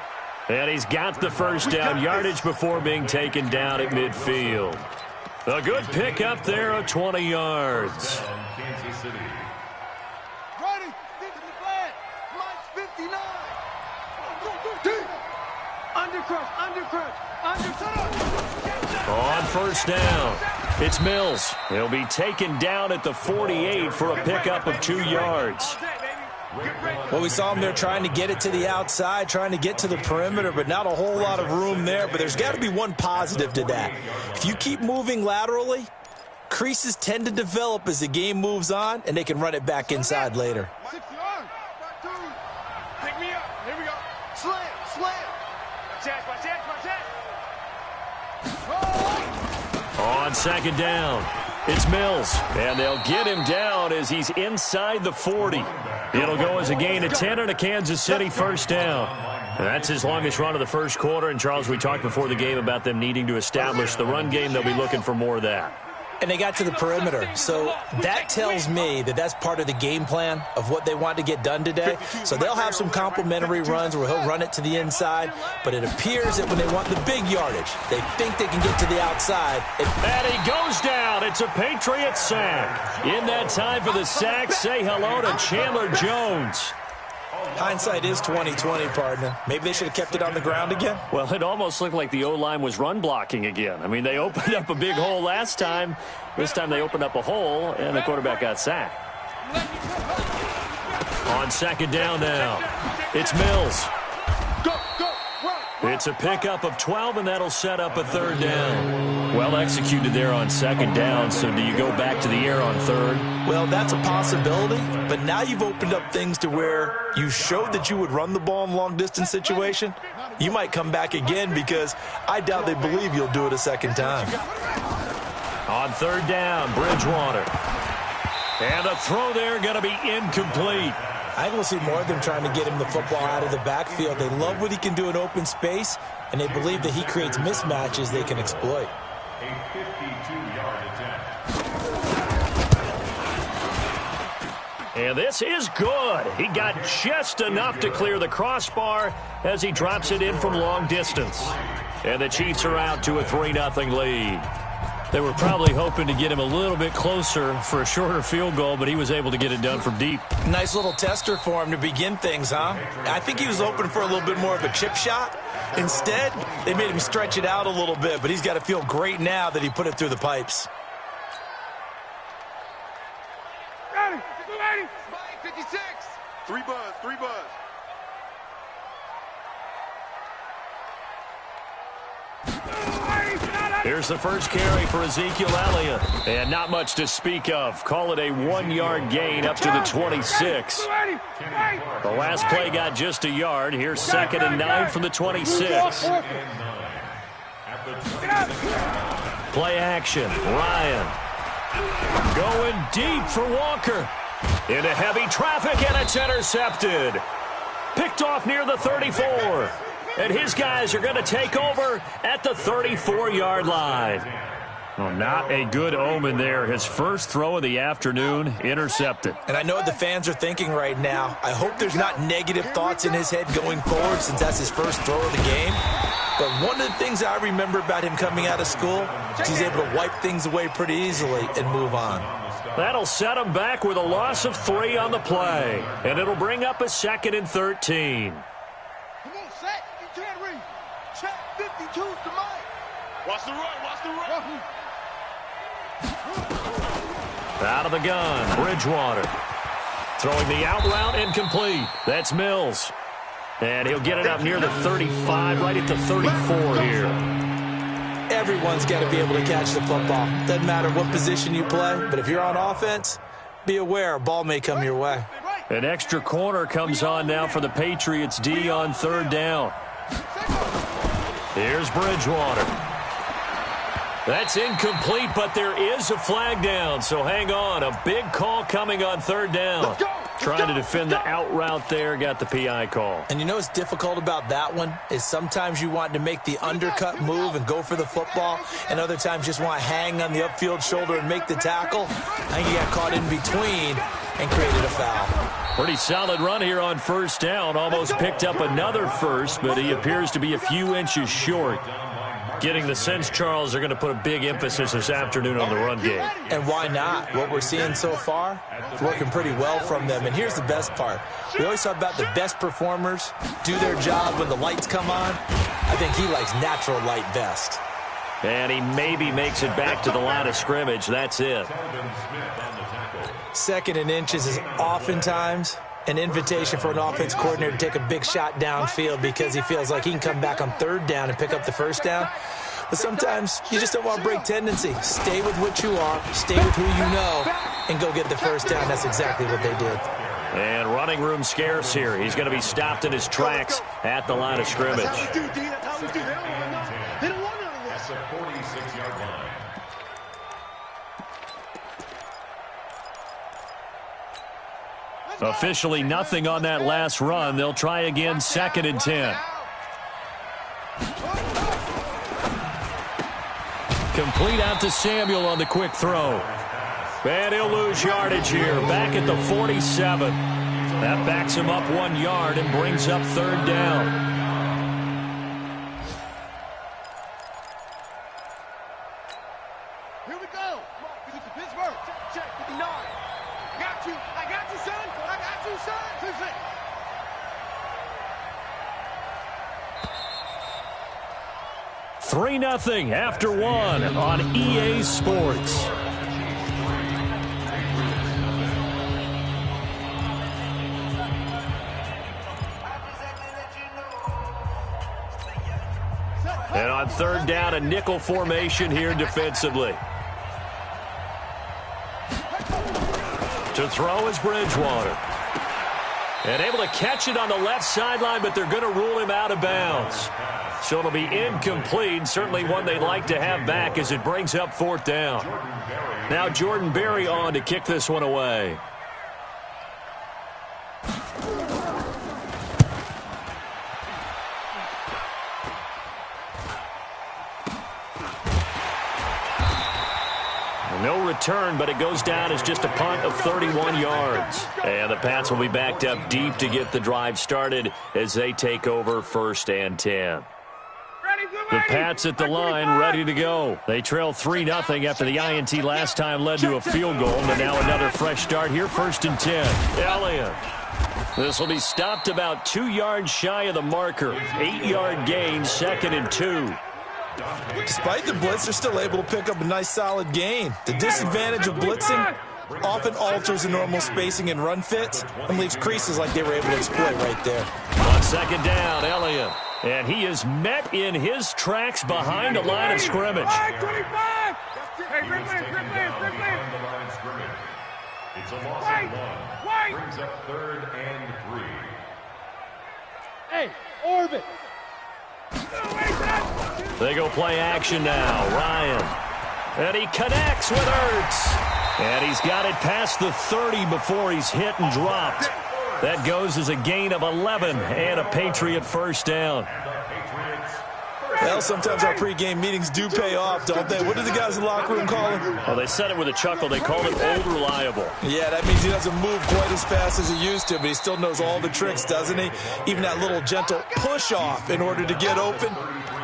And he's got the first down yardage before being taken down at midfield. A good pickup there of 20 yards. Kansas City. Ready, 50 flat, Mike's 59. Undercrush. On 1st down, it's Mills. He'll be taken down at the 48 for a pickup of 2 yards. Well, we saw him there trying to get it to the outside, trying to get to the perimeter, but not a whole lot of room there. But there's got to be one positive to that. If you keep moving laterally, creases tend to develop as the game moves on, and they can run it back inside later. Pick me up. Here we go. Slam. On 2nd down, it's Mills, and they'll get him down as he's inside the 40. It'll go as a gain of 10 and a Kansas City 1st down. And that's his longest run of the first quarter. And, Charles, we talked before the game about them needing to establish the run game. They'll be looking for more of that. And they got to the perimeter. So that tells me that that's part of the game plan of what they want to get done today. So they'll have some complimentary runs where he'll run it to the inside. But it appears that when they want the big yardage, they think they can get to the outside. And he goes down. It's a Patriot sack. In that time for the sack, say hello to Chandler Jones. Hindsight is 20/20, partner. Maybe they should have kept it on the ground again. Well, it almost looked like the O-line was run blocking again. I mean, they opened up a big hole last time. This time they opened up a hole, and the quarterback got sacked. On 2nd down now, it's Mills. It's a pickup of 12, and that'll set up a 3rd down. Well executed there on 2nd down, so do you go back to the air on 3rd? Well, that's a possibility, but now you've opened up things to where you showed that you would run the ball in a long-distance situation. You might come back again because I doubt they believe you'll do it a 2nd time. On 3rd down, Bridgewater. And the throw there going to be incomplete. I think we'll see more of them trying to get him the football out of the backfield. They love what he can do in open space, and they believe that he creates mismatches they can exploit. A 52-yard attempt. And this is good. He got just enough to clear the crossbar as he drops it in from long distance. And the Chiefs are out to a 3-0 lead. They were probably hoping to get him a little bit closer for a shorter field goal, but he was able to get it done from deep. Nice little tester for him to begin things, huh? I think he was hoping for a little bit more of a chip shot. Instead, they made him stretch it out a little bit, but he's got to feel great now that he put it through the pipes. Ready. 56. 3 buzz. Here's the first carry for Ezekiel Elliott. And not much to speak of. Call it a 1-yard gain up to the 26. The last play got just a yard. Here's 2nd and 9 from the 26. Play action. Ryan. Going deep for Walker. Into heavy traffic, and it's intercepted. Picked off near the 34. And his guys are going to take over at the 34-yard line. Well, not a good omen there. His first throw of the afternoon intercepted. And I know what the fans are thinking right now. I hope there's not negative thoughts in his head going forward since that's his first throw of the game. But one of the things I remember about him coming out of school is he's able to wipe things away pretty easily and move on. That'll set him back with a loss of 3 on the play. And it'll bring up a 2nd and 13. Come on, set. You can't read. Check 52's to Mike. Watch the run. Watch the run. Out of the gun, Bridgewater. Throwing the out route, incomplete. That's Mills. And he'll get it up near the 35, right at the 34 here. Everyone's got to be able to catch the football. Doesn't matter what position you play, but if you're on offense, be aware a ball may come your way. An extra corner comes on now for the Patriots D on 3rd down. Here's Bridgewater. That's incomplete, but there is a flag down, so hang on. A big call coming on 3rd down. Trying to defend the out route there, got the PI call. And you know what's difficult about that one is sometimes you want to make the undercut move and go for the football, and other times just want to hang on the upfield shoulder and make the tackle. I think he got caught in between and created a foul. Pretty solid run here on 1st down. Almost picked up another first, but he appears to be a few inches short. Getting the sense, Charles, they're going to put a big emphasis this afternoon on the run game. And why not? What we're seeing so far is working pretty well from them. And here's the best part. We always talk about the best performers do their job when the lights come on. I think he likes natural light best. And he maybe makes it back to the line of scrimmage. That's it. 2nd and inches is oftentimes an invitation for an offense coordinator to take a big shot downfield because he feels like he can come back on 3rd down and pick up the 1st down. But sometimes you just don't want to break tendency. Stay with what you are, stay with who you know, and go get the 1st down. That's exactly what they did. And running room scarce here. He's going to be stopped in his tracks at the line of scrimmage. That's how we do, D. That's how we do. They don't want none of this. That's a 46-yard line. Officially nothing on that last run. They'll try again, 2nd and 10. Complete out to Samuel on the quick throw. And he'll lose yardage here, back at the 47. That backs him up 1 yard and brings up 3rd down. Here we go. This is Pittsburgh. Check 59. Got you. I got you, son. I got you, son. 3-0 after 1 on EA Sports. And on 3rd down, a nickel formation here defensively. To throw is Bridgewater. And able to catch it on the left sideline, but they're going to rule him out of bounds. So it'll be incomplete, certainly one they'd like to have back as it brings up 4th down. Now Jordan Berry on to kick this one away. No return, but it goes down as just a punt of 31 yards. And the Pats will be backed up deep to get the drive started as they take over 1st and 10. The Pats at the line, ready to go. They trail 3-0 after the INT last time led to a field goal. And now another fresh start here, 1st and 10. Elliott. This will be stopped about 2 yards shy of the marker. 8-yard gain, 2nd and 2. Despite the blitz, they're still able to pick up a nice solid gain. The disadvantage of blitzing often alters the normal spacing and run fits and leaves creases like they were able to exploit right there. On 2nd down, Elliott. And he is met in his tracks behind the line of scrimmage. 25! Hey, He was taken down behind the line of scrimmage. It's a loss of 1. Brings up 3rd and 3. Hey, orbit! They go play action now. Ryan. And he connects with Ertz. And he's got it past the 30 before he's hit and dropped. That goes as a gain of 11 and a Patriot first down. Well, sometimes our pregame meetings do pay off, don't they? What did the guys in the locker room call him? Well, they said it with a chuckle. They called it old reliable. Yeah, that means he doesn't move quite as fast as he used to, but he still knows all the tricks, doesn't he? Even that little gentle push-off in order to get open,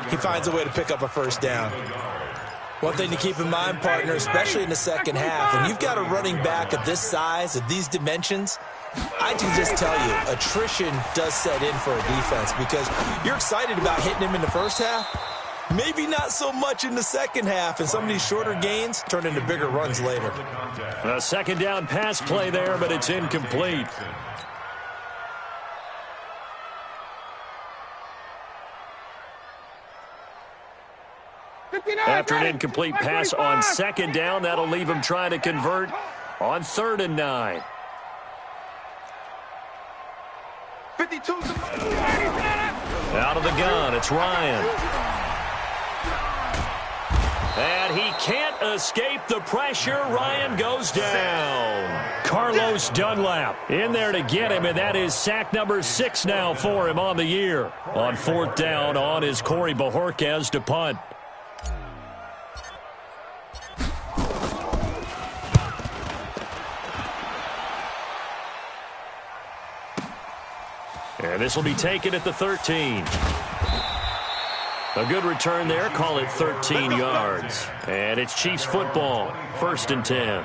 he finds a way to pick up a first down. One thing to keep in mind, partner, especially in the second half, when you've got a running back of this size, of these dimensions, I can just tell you, attrition does set in for a defense because you're excited about hitting him in the first half. Maybe not so much in the second half, and some of these shorter gains turn into bigger runs later. A second down pass play there, but it's incomplete. After an incomplete pass on second down, that'll leave him trying to convert on 3rd and 9. 52. Out of the gun, it's Ryan. And he can't escape the pressure. Ryan goes down. Carlos Dunlap in there to get him, and that is sack number 6 now for him on the year. On 4th down, on is Corey Bojorquez to punt. And this will be taken at the 13. A good return there. Call it 13 yards. And it's Chiefs football. 1st and 10.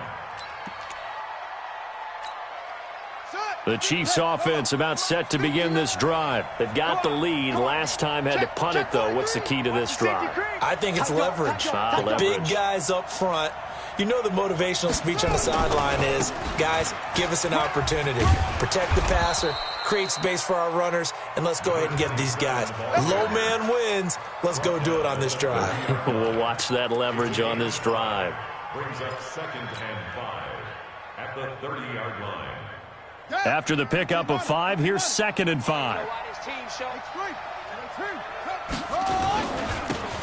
The Chiefs offense about set to begin this drive. They've got the lead. Last time had to punt it, though. What's the key to this drive? I think it's leverage. The big guys up front. You know the motivational speech on the sideline is, guys, give us an opportunity. Protect the passer, create space for our runners, and let's go ahead and get these guys. Low man wins. Let's go do it on this drive. We'll watch that leverage on this drive. Brings up 2nd and 5 at the 30-yard line. After the pickup of 5, here's 2nd and 5.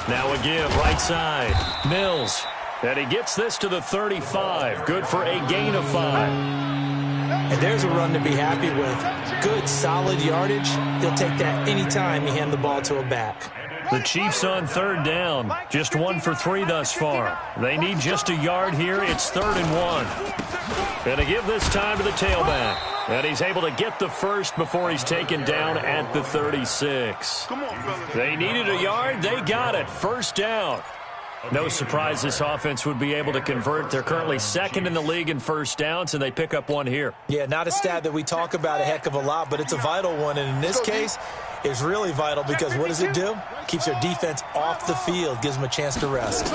Now a give, right side. Mills. And he gets this to the 35. Good for a gain of 5. And there's a run to be happy with. Good, solid yardage. He'll take that anytime you hand the ball to a back. The Chiefs on 3rd down. Just 1 for 3 thus far. They need just a yard here. It's 3rd and 1. And to give this time to the tailback. And he's able to get the first before he's taken down at the 36. They needed a yard. They got it. 1st down. No surprise this offense would be able to convert. They're currently 2nd in the league in first downs, and they pick up 1 here. Yeah, not a stat that we talk about a heck of a lot, but it's a vital one. And in this case, it's really vital because what does it do? Keeps their defense off the field, gives them a chance to rest.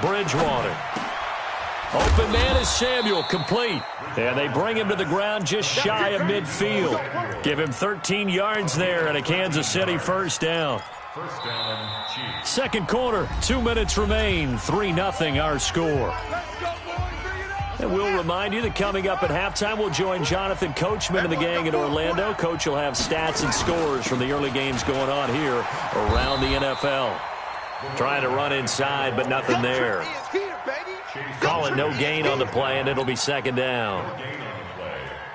Bridgewater. Open man is Samuel, complete. And they bring him to the ground just shy of midfield. Give him 13 yards there and a Kansas City first down. First down, Chiefs. Second quarter, 2 minutes remain. 3-0 our score. And we'll remind you that coming up at halftime, we'll join Jonathan Coachman and the gang in Orlando. Coach will have stats and scores from the early games going on here around the NFL. Trying to run inside, but nothing there. Call it no gain on the play, and it'll be 2nd down.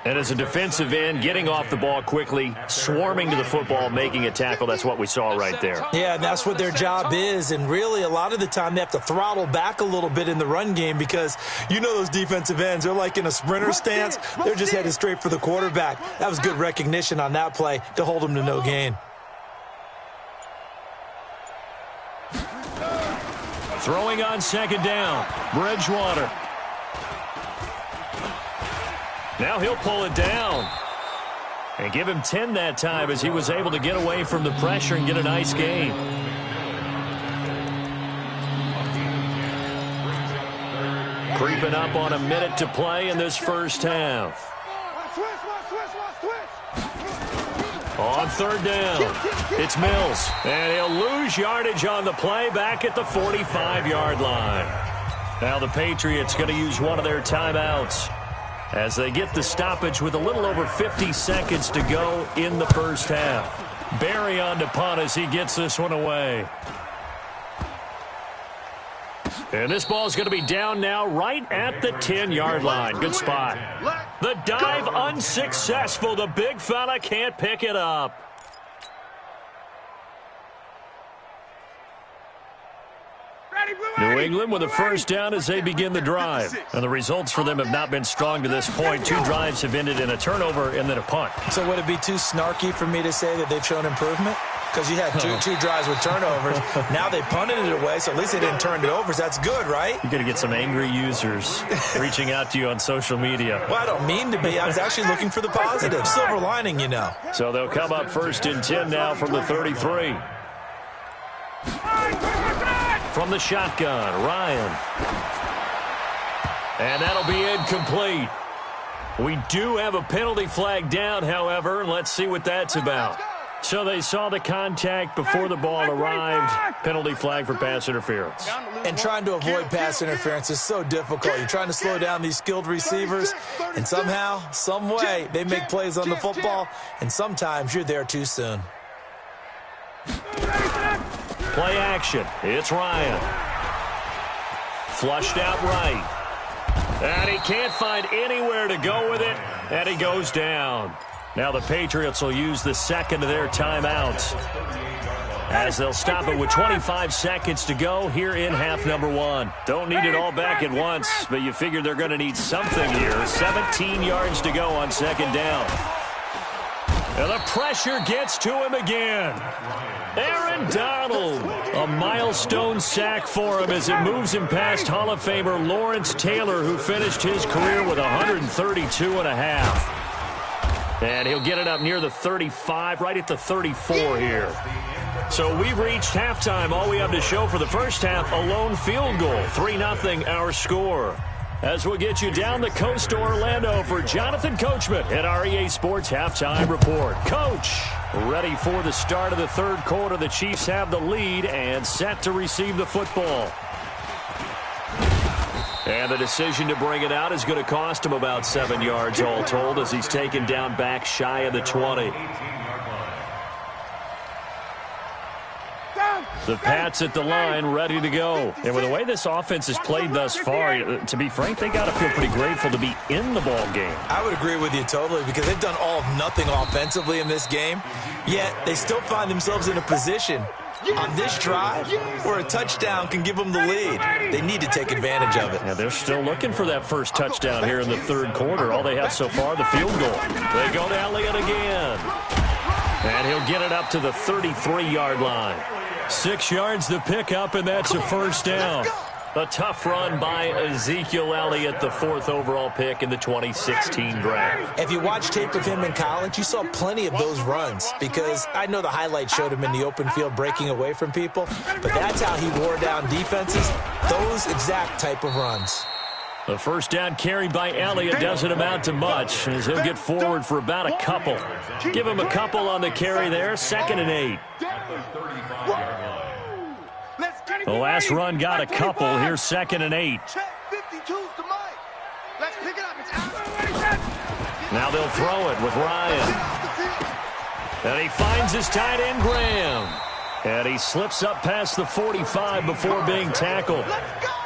And as a defensive end, getting off the ball quickly, swarming to the football, making a tackle, that's what we saw right there. Yeah, and that's what their job is. And really, a lot of the time, they have to throttle back a little bit in the run game because you know those defensive ends, they're like in a sprinter stance. They're just headed straight for the quarterback. That was good recognition on that play to hold them to no gain. Throwing on 2nd down, Bridgewater. Now he'll pull it down. And give him 10 that time as he was able to get away from the pressure and get a nice gain. Creeping up on a minute to play in this first half. On third down, it's Mills, and he'll lose yardage on the play back at the 45-yard line. Now the Patriots going to use one of their timeouts as they get the stoppage with a little over 50 seconds to go in the first half. Barry on to punt as he gets this one away. And this ball's going to be down now right at the 10-yard line. Good spot. The dive unsuccessful. The big fella can't pick it up. New England with a first down as they begin the drive. And the results for them have not been strong to this point. 2 drives have ended in a turnover and then a punt. So would it be too snarky for me to say that they've shown improvement? Because you had two drives with turnovers. Now they punted it away, so at least they didn't turn it over. So that's good, right? You're going to get some angry users reaching out to you on social media. Well, I don't mean to be. I was actually looking for the positive. Silver lining, you know. So they'll come up first and 10 now from the 33. From the shotgun, Ryan. And that'll be incomplete. We do have a penalty flag down, however, and let's see what that's about. So they saw the contact before the ball arrived. Penalty flag for pass interference. And trying to avoid pass interference is so difficult. You're trying to slow down these skilled receivers, and somehow, some way, they make plays on the football, and sometimes you're there too soon. Play action. It's Ryan. Flushed out right. And he can't find anywhere to go with it, and he goes down. Now the Patriots will use the second of their timeouts as they'll stop it with 25 seconds to go here in half number 1. Don't need it all back at once, but you figure they're going to need something here. 17 yards to go on second down. And the pressure gets to him again. Aaron Donald, a milestone sack for him as it moves him past Hall of Famer Lawrence Taylor, who finished his career with 132 and a half. And he'll get it up near the 35, right at the 34 here. So we've reached halftime. All we have to show for the first half, a lone field goal. 3-0 our score. As we'll get you down the coast to Orlando for Jonathan Coachman at our EA Sports Halftime Report. Coach, ready for the start of the third quarter. The Chiefs have the lead and set to receive the football. And the decision to bring it out is going to cost him about 7 yards all told as he's taken down back shy of the 20. The Pats at the line, ready to go. And with the way this offense has played thus far, to be frank, they got to feel pretty grateful to be in the ball game. I would agree with you totally because they've done all of nothing offensively in this game, yet they still find themselves in a position on this drive where a touchdown can give them the lead. They need to take advantage of it. Yeah, they're still looking for that first touchdown here in the third quarter. All they have so far, the field goal. They go to Elliott again. And he'll get it up to the 33-yard line. 6 yards to pick up, and that's a first down. A tough run by Ezekiel Elliott, the 4th overall pick in the 2016 draft. If you watch tape of him in college, you saw plenty of those runs because I know the highlights showed him in the open field breaking away from people, but that's how he wore down defenses, those exact type of runs. The first down carried by Elliott doesn't amount to much as he'll get forward for about a couple. Give him a couple on the carry there, 2nd and 8. The last run got a couple. Here's 2nd and 8. Now they'll throw it with Ryan. And he finds his tight end, Graham. And he slips up past the 45 before being tackled.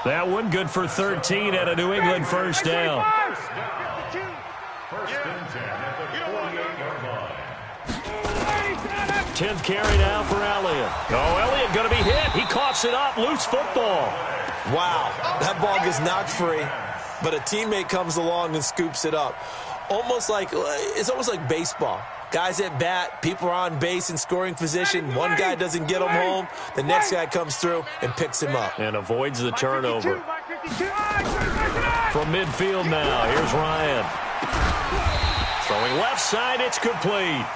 That one good for 13 at a New England first down. First and 10 at the 48-yard line. 10th carry now for Elliott. Oh, Elliott going to be hit. He coughs it up. Loose football. Wow, that ball gets knocked free, but a teammate comes along and scoops it up. It's almost like baseball. Guys at bat, people are on base in scoring position. One guy doesn't get him home. The next guy comes through and picks him up. And avoids the turnover. From midfield now, here's Ryan. Throwing left side, it's complete.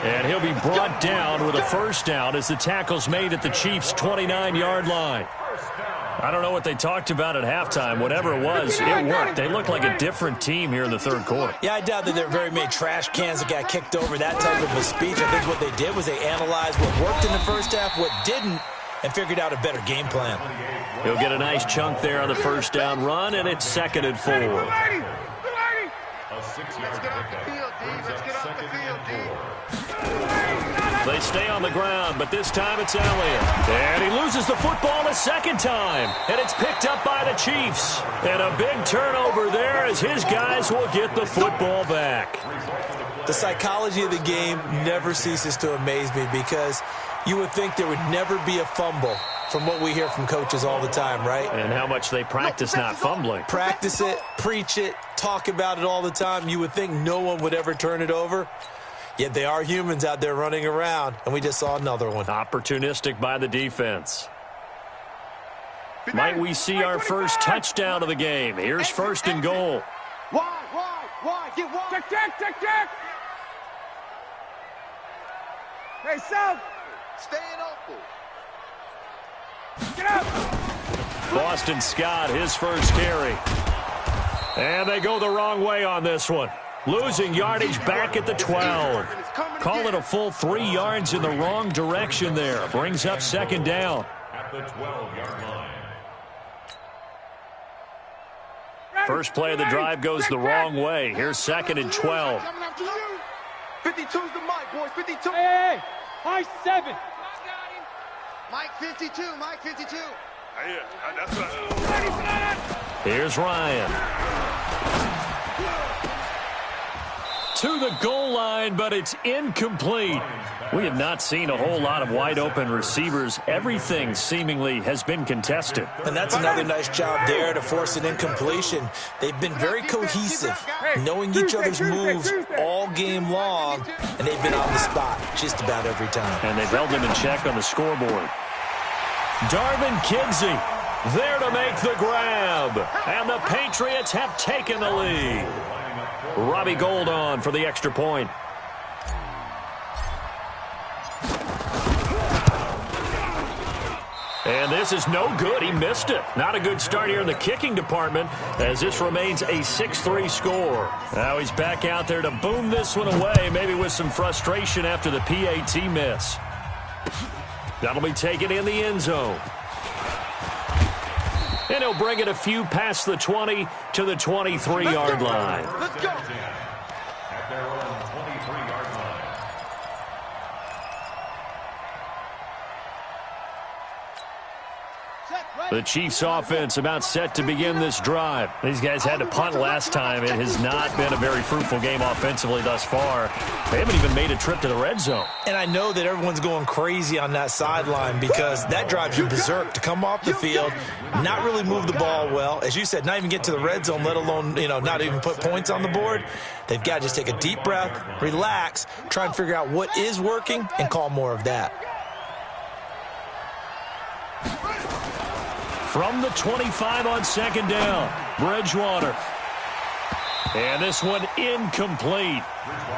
And he'll be brought down with a first down as the tackle's made at the Chiefs' 29-yard line. I don't know what they talked about at halftime. Whatever it was, it worked. They looked like a different team here in the third quarter. Yeah, I doubt that there were very many trash cans that got kicked over, that type of a speech. I think what they did was they analyzed what worked in the first half, what didn't, and figured out a better game plan. He'll get a nice chunk there on the first down run, and it's 2nd and 4. A 6-yard pickup brings up 2nd and 4. They stay on the ground, but this time it's Elliott. And he loses the football a second time, and it's picked up by the Chiefs. And a big turnover there as his guys will get the football back. The psychology of the game never ceases to amaze me because you would think there would never be a fumble from what we hear from coaches all the time, right? And how much they practice not fumbling. Practice it, preach it, talk about it all the time. You would think no one would ever turn it over. Yet they are humans out there running around, and we just saw another one. Opportunistic by the defense. Might we see our first touchdown of the game? Here's 1st and goal. Wide, get wide. Check. Hey, South. Staying open. Get up. Boston Scott, his first carry. And they go the wrong way on this one. Losing yardage back at the 12. Call it a full 3 yards in the wrong direction there. Brings up 2nd down. At the 12-yard line. First play of the drive goes the wrong way. Here's 2nd and 12. 52's the mic, boys. 52. Hey, high 7. Mike 52. Yeah, that's right. Here's Ryan. To the goal line, but it's incomplete. We have not seen a whole lot of wide-open receivers. Everything seemingly has been contested. And that's another nice job there to force an incompletion. They've been very cohesive, knowing each other's moves all game long, and they've been on the spot just about every time. And they've held him in check on the scoreboard. Darvin Kinsey there to make the grab. And the Patriots have taken the lead. Robbie Gould on for the extra point. And this is no good. He missed it. Not a good start here in the kicking department as this remains a 6-3 score. Now he's back out there to boom this one away, maybe with some frustration after the PAT miss. That'll be taken in the end zone. And he'll bring it a few past the 20 to the 23-yard line. Let's go. At their own 23-yard line. The Chiefs offense about set to begin this drive. These guys had to punt last time. It has not been a very fruitful game offensively thus far. They haven't even made a trip to the red zone. And I know that everyone's going crazy on that sideline because that drives you berserk to come off the field, not really move the ball well. As you said, not even get to the red zone, let alone, not even put points on the board. They've got to just take a deep breath, relax, try and figure out what is working, and call more of that. From the 25 on 2nd down, Bridgewater. And this one incomplete.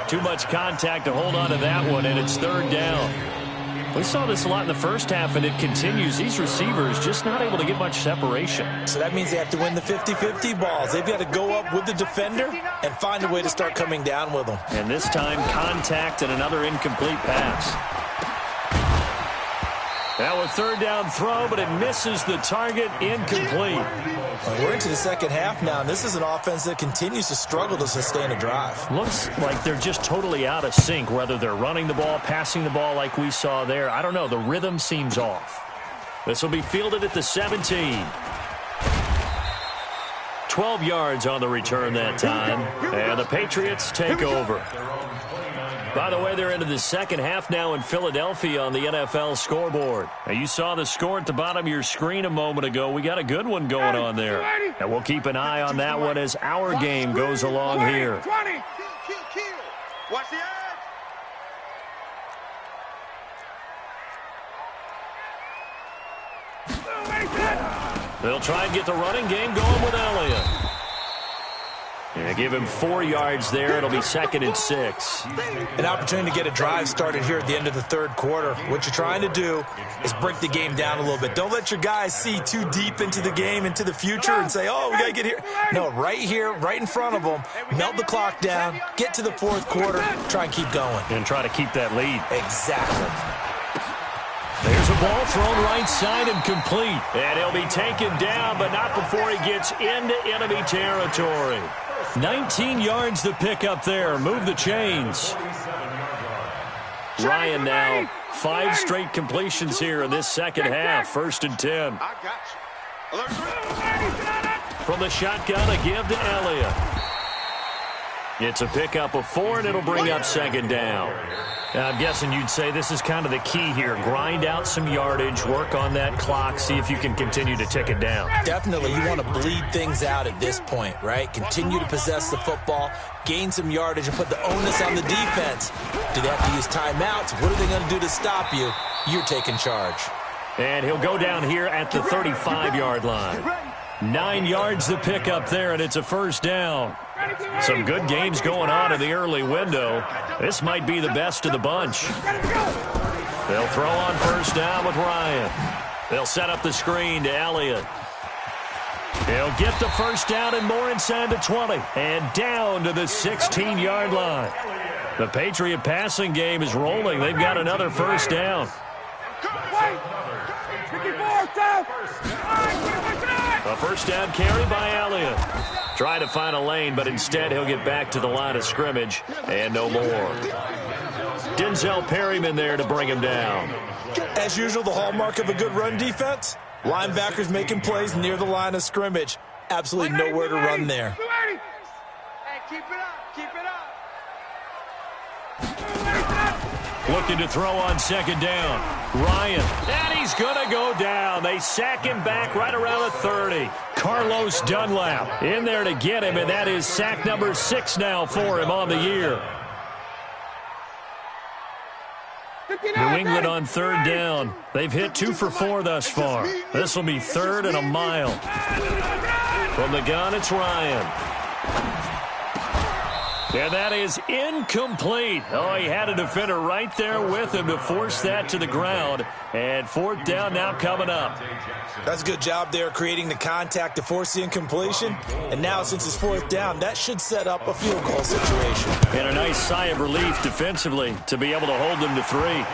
Too much contact to hold on to that one, and it's 3rd down. We saw this a lot in the first half, and it continues. These receivers just not able to get much separation. So that means they have to win the 50-50 balls. They've got to go up with the defender and find a way to start coming down with them. And this time, contact and another incomplete pass. Now a 3rd down throw, but it misses the target, incomplete. Well, we're into the second half now, and this is an offense that continues to struggle to sustain a drive. Looks like they're just totally out of sync, whether they're running the ball, passing the ball like we saw there. I don't know. The rhythm seems off. This will be fielded at the 17. 12 yards on the return that time, and the Patriots take over. By the way, they're into the second half now in Philadelphia on the NFL scoreboard. Now, you saw the score at the bottom of your screen a moment ago. We got a good one going on there. And we'll keep an eye on that one as our game goes along here. Kill. Watch the edge. They'll try and get the running game going with Elliott. They give him 4 yards there. It'll be 2nd and 6. An opportunity to get a drive started here at the end of the third quarter. What you're trying to do is break the game down a little bit. Don't let your guys see too deep into the game, into the future, and say, oh, we got to get here. No, right here, right in front of them, melt the clock down, get to the fourth quarter, try and keep going. And try to keep that lead. Exactly. There's a ball thrown right side and complete. And he'll be taken down, but not before he gets into enemy territory. 19 yards the pick up there. Move the chains. Ryan now 5 straight completions here in this second half. 1st and 10. From the shotgun, a give to Elliott. It's a pickup of 4, and it'll bring up 2nd down. Now, I'm guessing you'd say this is kind of the key here. Grind out some yardage, work on that clock, see if you can continue to tick it down. Definitely. You want to bleed things out at this point, right? Continue to possess the football, gain some yardage, and put the onus on the defense. Do they have to use timeouts? What are they going to do to stop you? You're taking charge. And he'll go down here at the 35-yard line. 9 yards the pick up there, and it's a 1st down. Some good games going on in the early window. This might be the best of the bunch. They'll throw on 1st down with Ryan. They'll set up the screen to Elliott. He'll get the 1st down and more inside the 20. And down to the 16-yard line. The Patriot passing game is rolling. They've got another 1st down. A 1st down carry by Elliott. Trying to find a lane, but instead he'll get back to the line of scrimmage and no more. Denzel Perryman there to bring him down. As usual, the hallmark of a good run defense, linebackers making plays near the line of scrimmage. Absolutely nowhere to run there. Hey, keep it up, keep it up. Looking to throw on 2nd down. Ryan, and he's going to go down. They sack him back right around the 30. Carlos Dunlap in there to get him, and that is sack number 6 now for him on the year. New England on 3rd down. They've hit 2 for 4 thus far. This will be 3rd and a mile. From the gun, it's Ryan. And that is incomplete. Oh, he had a defender right there with him to force that to the ground. And 4th down now coming up. That's a good job there creating the contact to force the incompletion. And now since it's 4th down, that should set up a field goal situation. And a nice sigh of relief defensively to be able to hold them to 3.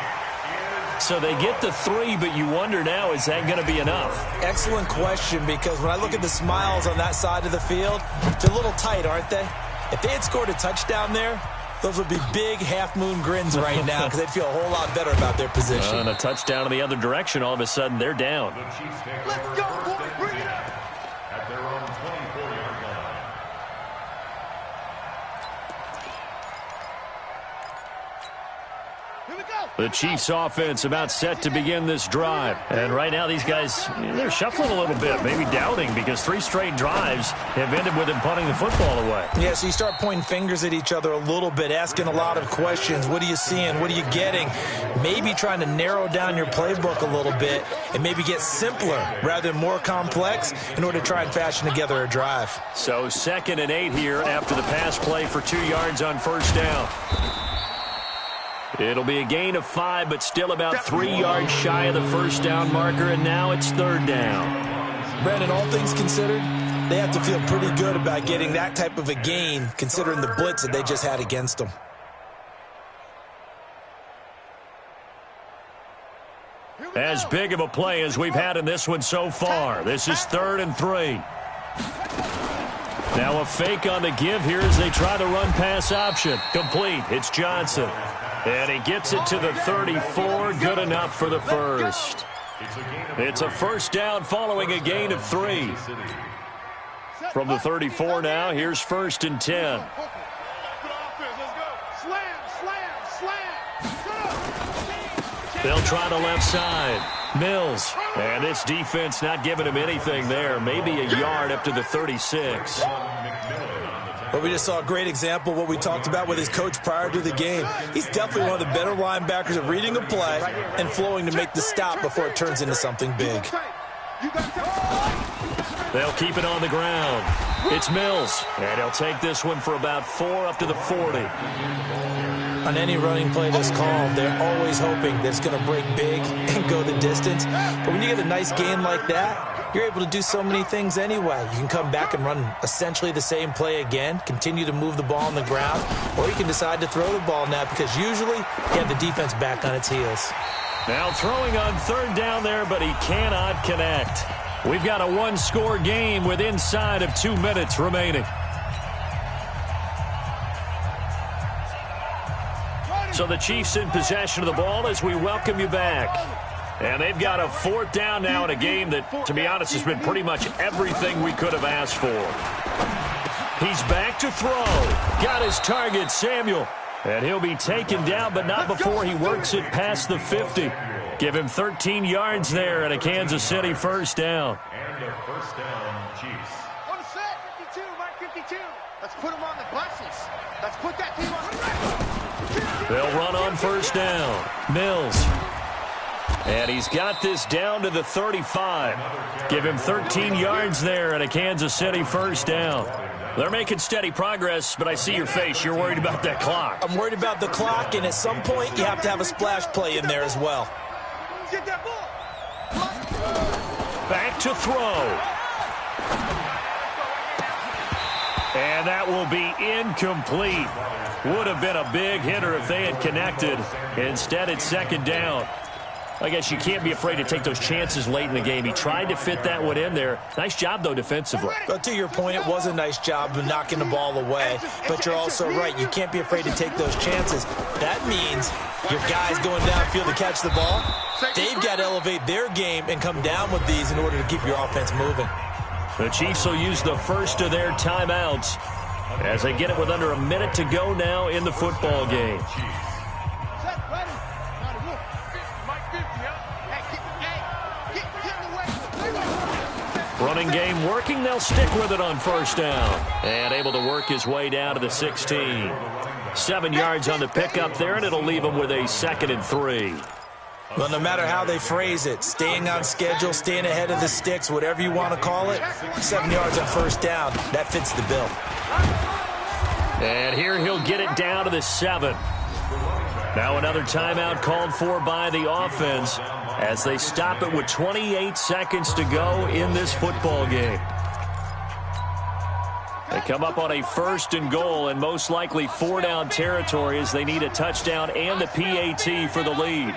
So they get the 3, but you wonder now, is that going to be enough? Excellent question, because when I look at the smiles on that side of the field, they're a little tight, aren't they? If they had scored a touchdown there, those would be big half-moon grins right now because they'd feel a whole lot better about their position. And a touchdown in the other direction, all of a sudden, they're down. Let's go, boy. Bring it up. At their own 24-yard line. Here we go. The Chiefs offense about set to begin this drive. And right now these guys, they're shuffling a little bit, maybe doubting, because 3 straight drives have ended with them punting the football away. Yeah, so you start pointing fingers at each other a little bit, asking a lot of questions. What are you seeing? What are you getting? Maybe trying to narrow down your playbook a little bit and maybe get simpler rather than more complex in order to try and fashion together a drive. So 2nd and 8 here after the pass play for 2 yards on 1st down. It'll be a gain of 5, but still about 3 yards shy of the 1st down marker, and now it's 3rd down. Brandon, all things considered, they have to feel pretty good about getting that type of a gain, considering the blitz that they just had against them. As big of a play as we've had in this one so far. This is 3rd and 3. Now a fake on the give here as they try the run-pass option. Complete. It's Johnson. And he gets it to the 34. Good enough for the 1st. It's a 1st down following a gain of 3. From the 34 now, here's 1st and 10. They'll try the left side. Mills. And this defense not giving him anything there. Maybe a yard up to the 36. But we just saw a great example of what we talked about with his coach prior to the game. He's definitely one of the better linebackers at reading a play and flowing to make the stop before it turns into something big. They'll keep it on the ground. It's Mills, and he'll take this one for about 4 up to the 40. On any running play that's called, they're always hoping that it's going to break big and go the distance. But when you get a nice gain like that, you're able to do so many things anyway. You can come back and run essentially the same play again, continue to move the ball on the ground, or you can decide to throw the ball now because usually you have the defense back on its heels. Now throwing on 3rd down there, but he cannot connect. We've got a 1-score game with inside of 2 minutes remaining. So the Chiefs in possession of the ball as we welcome you back. And they've got a 4th down now in a game that, to be honest, has been pretty much everything we could have asked for. He's back to throw. Got his target, Samuel. And he'll be taken down, but not before he works it past the 50. Give him 13 yards there and a Kansas City 1st down. And a 1st down, Chiefs. On the set, 52, Mike 52. Let's put him on the buses. Let's put that team on the record. They'll run on 1st down. Mills. And he's got this down to the 35. Give him 13 yards there and a Kansas City 1st down. They're making steady progress, but I see your face. You're worried about that clock. I'm worried about the clock, and at some point you have to have a splash play in there as well. Get that ball. Back to throw. And that will be incomplete. Would have been a big hitter if they had connected. Instead, it's 2nd down. I guess you can't be afraid to take those chances late in the game. He tried to fit that one in there. Nice job, though, defensively. But to your point, it was a nice job of knocking the ball away. But you're also right. You can't be afraid to take those chances. That means your guys going downfield to catch the ball, they've got to elevate their game and come down with these in order to keep your offense moving. The Chiefs will use the first of their timeouts as they get it with under a minute to go now in the football game. Running game working. They'll stick with it on 1st down. And able to work his way down to the 16. 7 yards on the pickup there, and it'll leave him with a 2nd and 3. Well, no matter how they phrase it, staying on schedule, staying ahead of the sticks, whatever you want to call it, 7 yards on 1st down, that fits the bill. And here he'll get it down to the 7. Now another timeout called for by the offense as they stop it with 28 seconds to go in this football game. They come up on a 1st and goal and most likely 4-down territory as they need a touchdown and the PAT for the lead.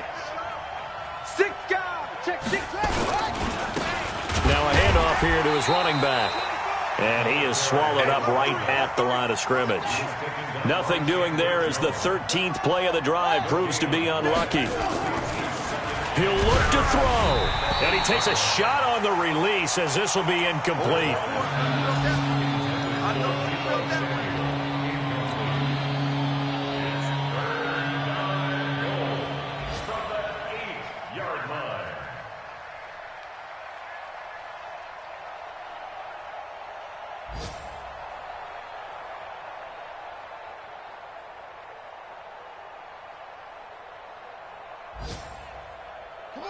Now a handoff here to his running back. And he is swallowed up right at the line of scrimmage. Nothing doing there as the 13th play of the drive proves to be unlucky. He'll look to throw. And he takes a shot on the release as this will be incomplete.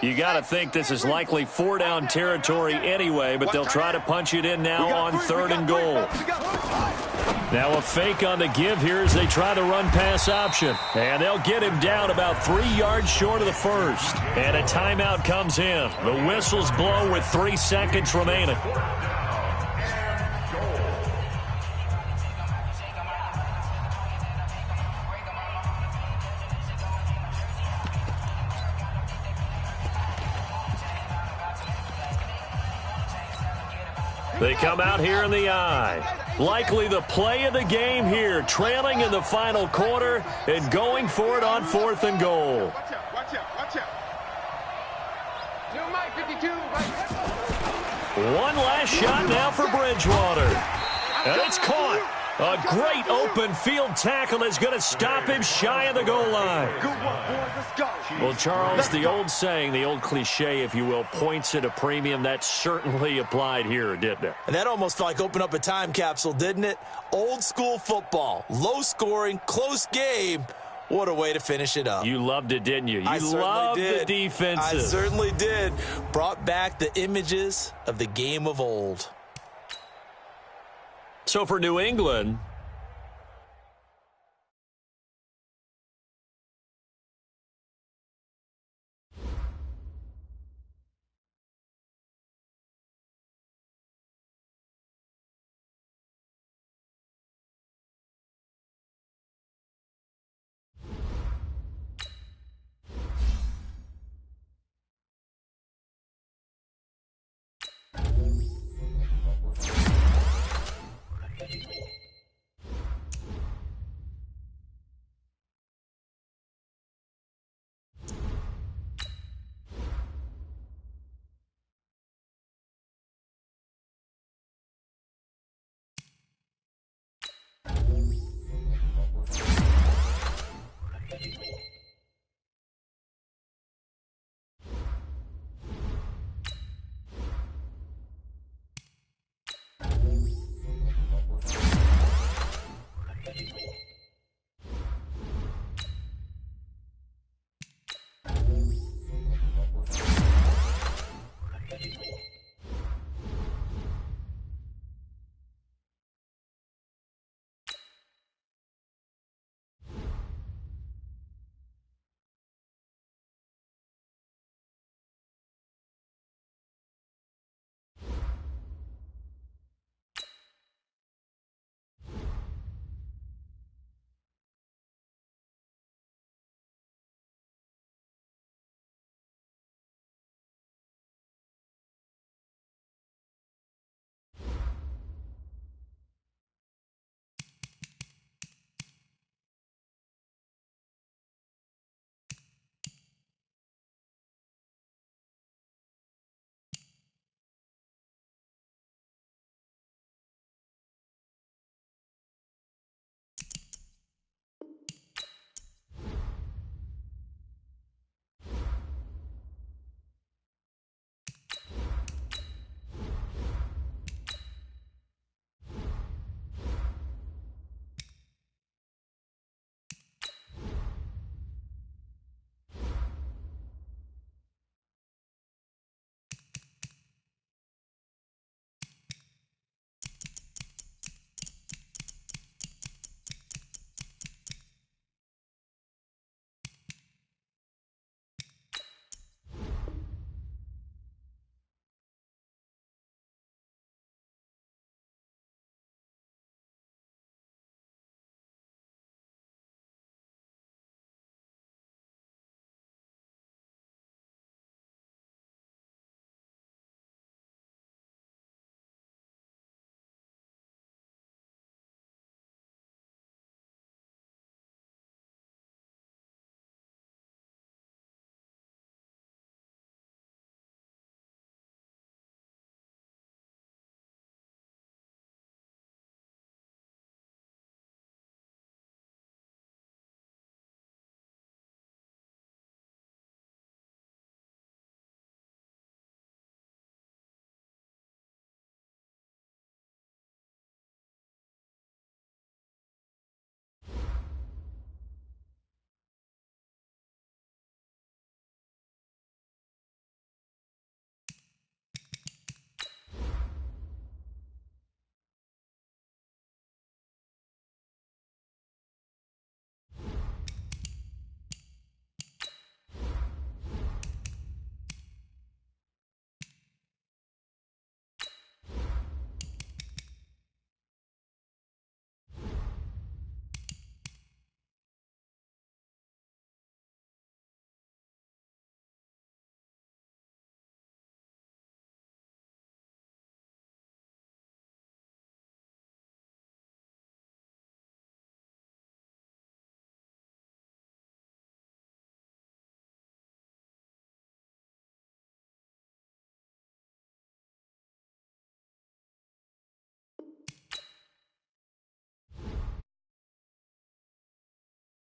You got to think this is likely 4-down territory anyway, but they'll try to punch it in now on 3rd and goal. Now a fake on the give here as they try the run-pass option. And they'll get him down about 3 yards short of the 1st. And a timeout comes in. The whistles blow with 3 seconds remaining. They come out here in the eye. Likely the play of the game here, trailing in the final quarter and going for it on 4th and goal. Watch out, watch out, watch out. New Mike 52, Mike. One last shot now for Bridgewater. And it's caught. A great open field tackle is going to stop him shy of the goal line. Good one, boys. Let's go. Well, Charles, the old saying, the old cliche, if you will, points at a premium. That certainly applied here, didn't it? And that almost felt like opened up a time capsule, didn't it? Old school football, low scoring, close game. What a way to finish it up. You loved it, didn't you? I You loved the defenses. I certainly did. Brought back the images of the game of old. So for New England,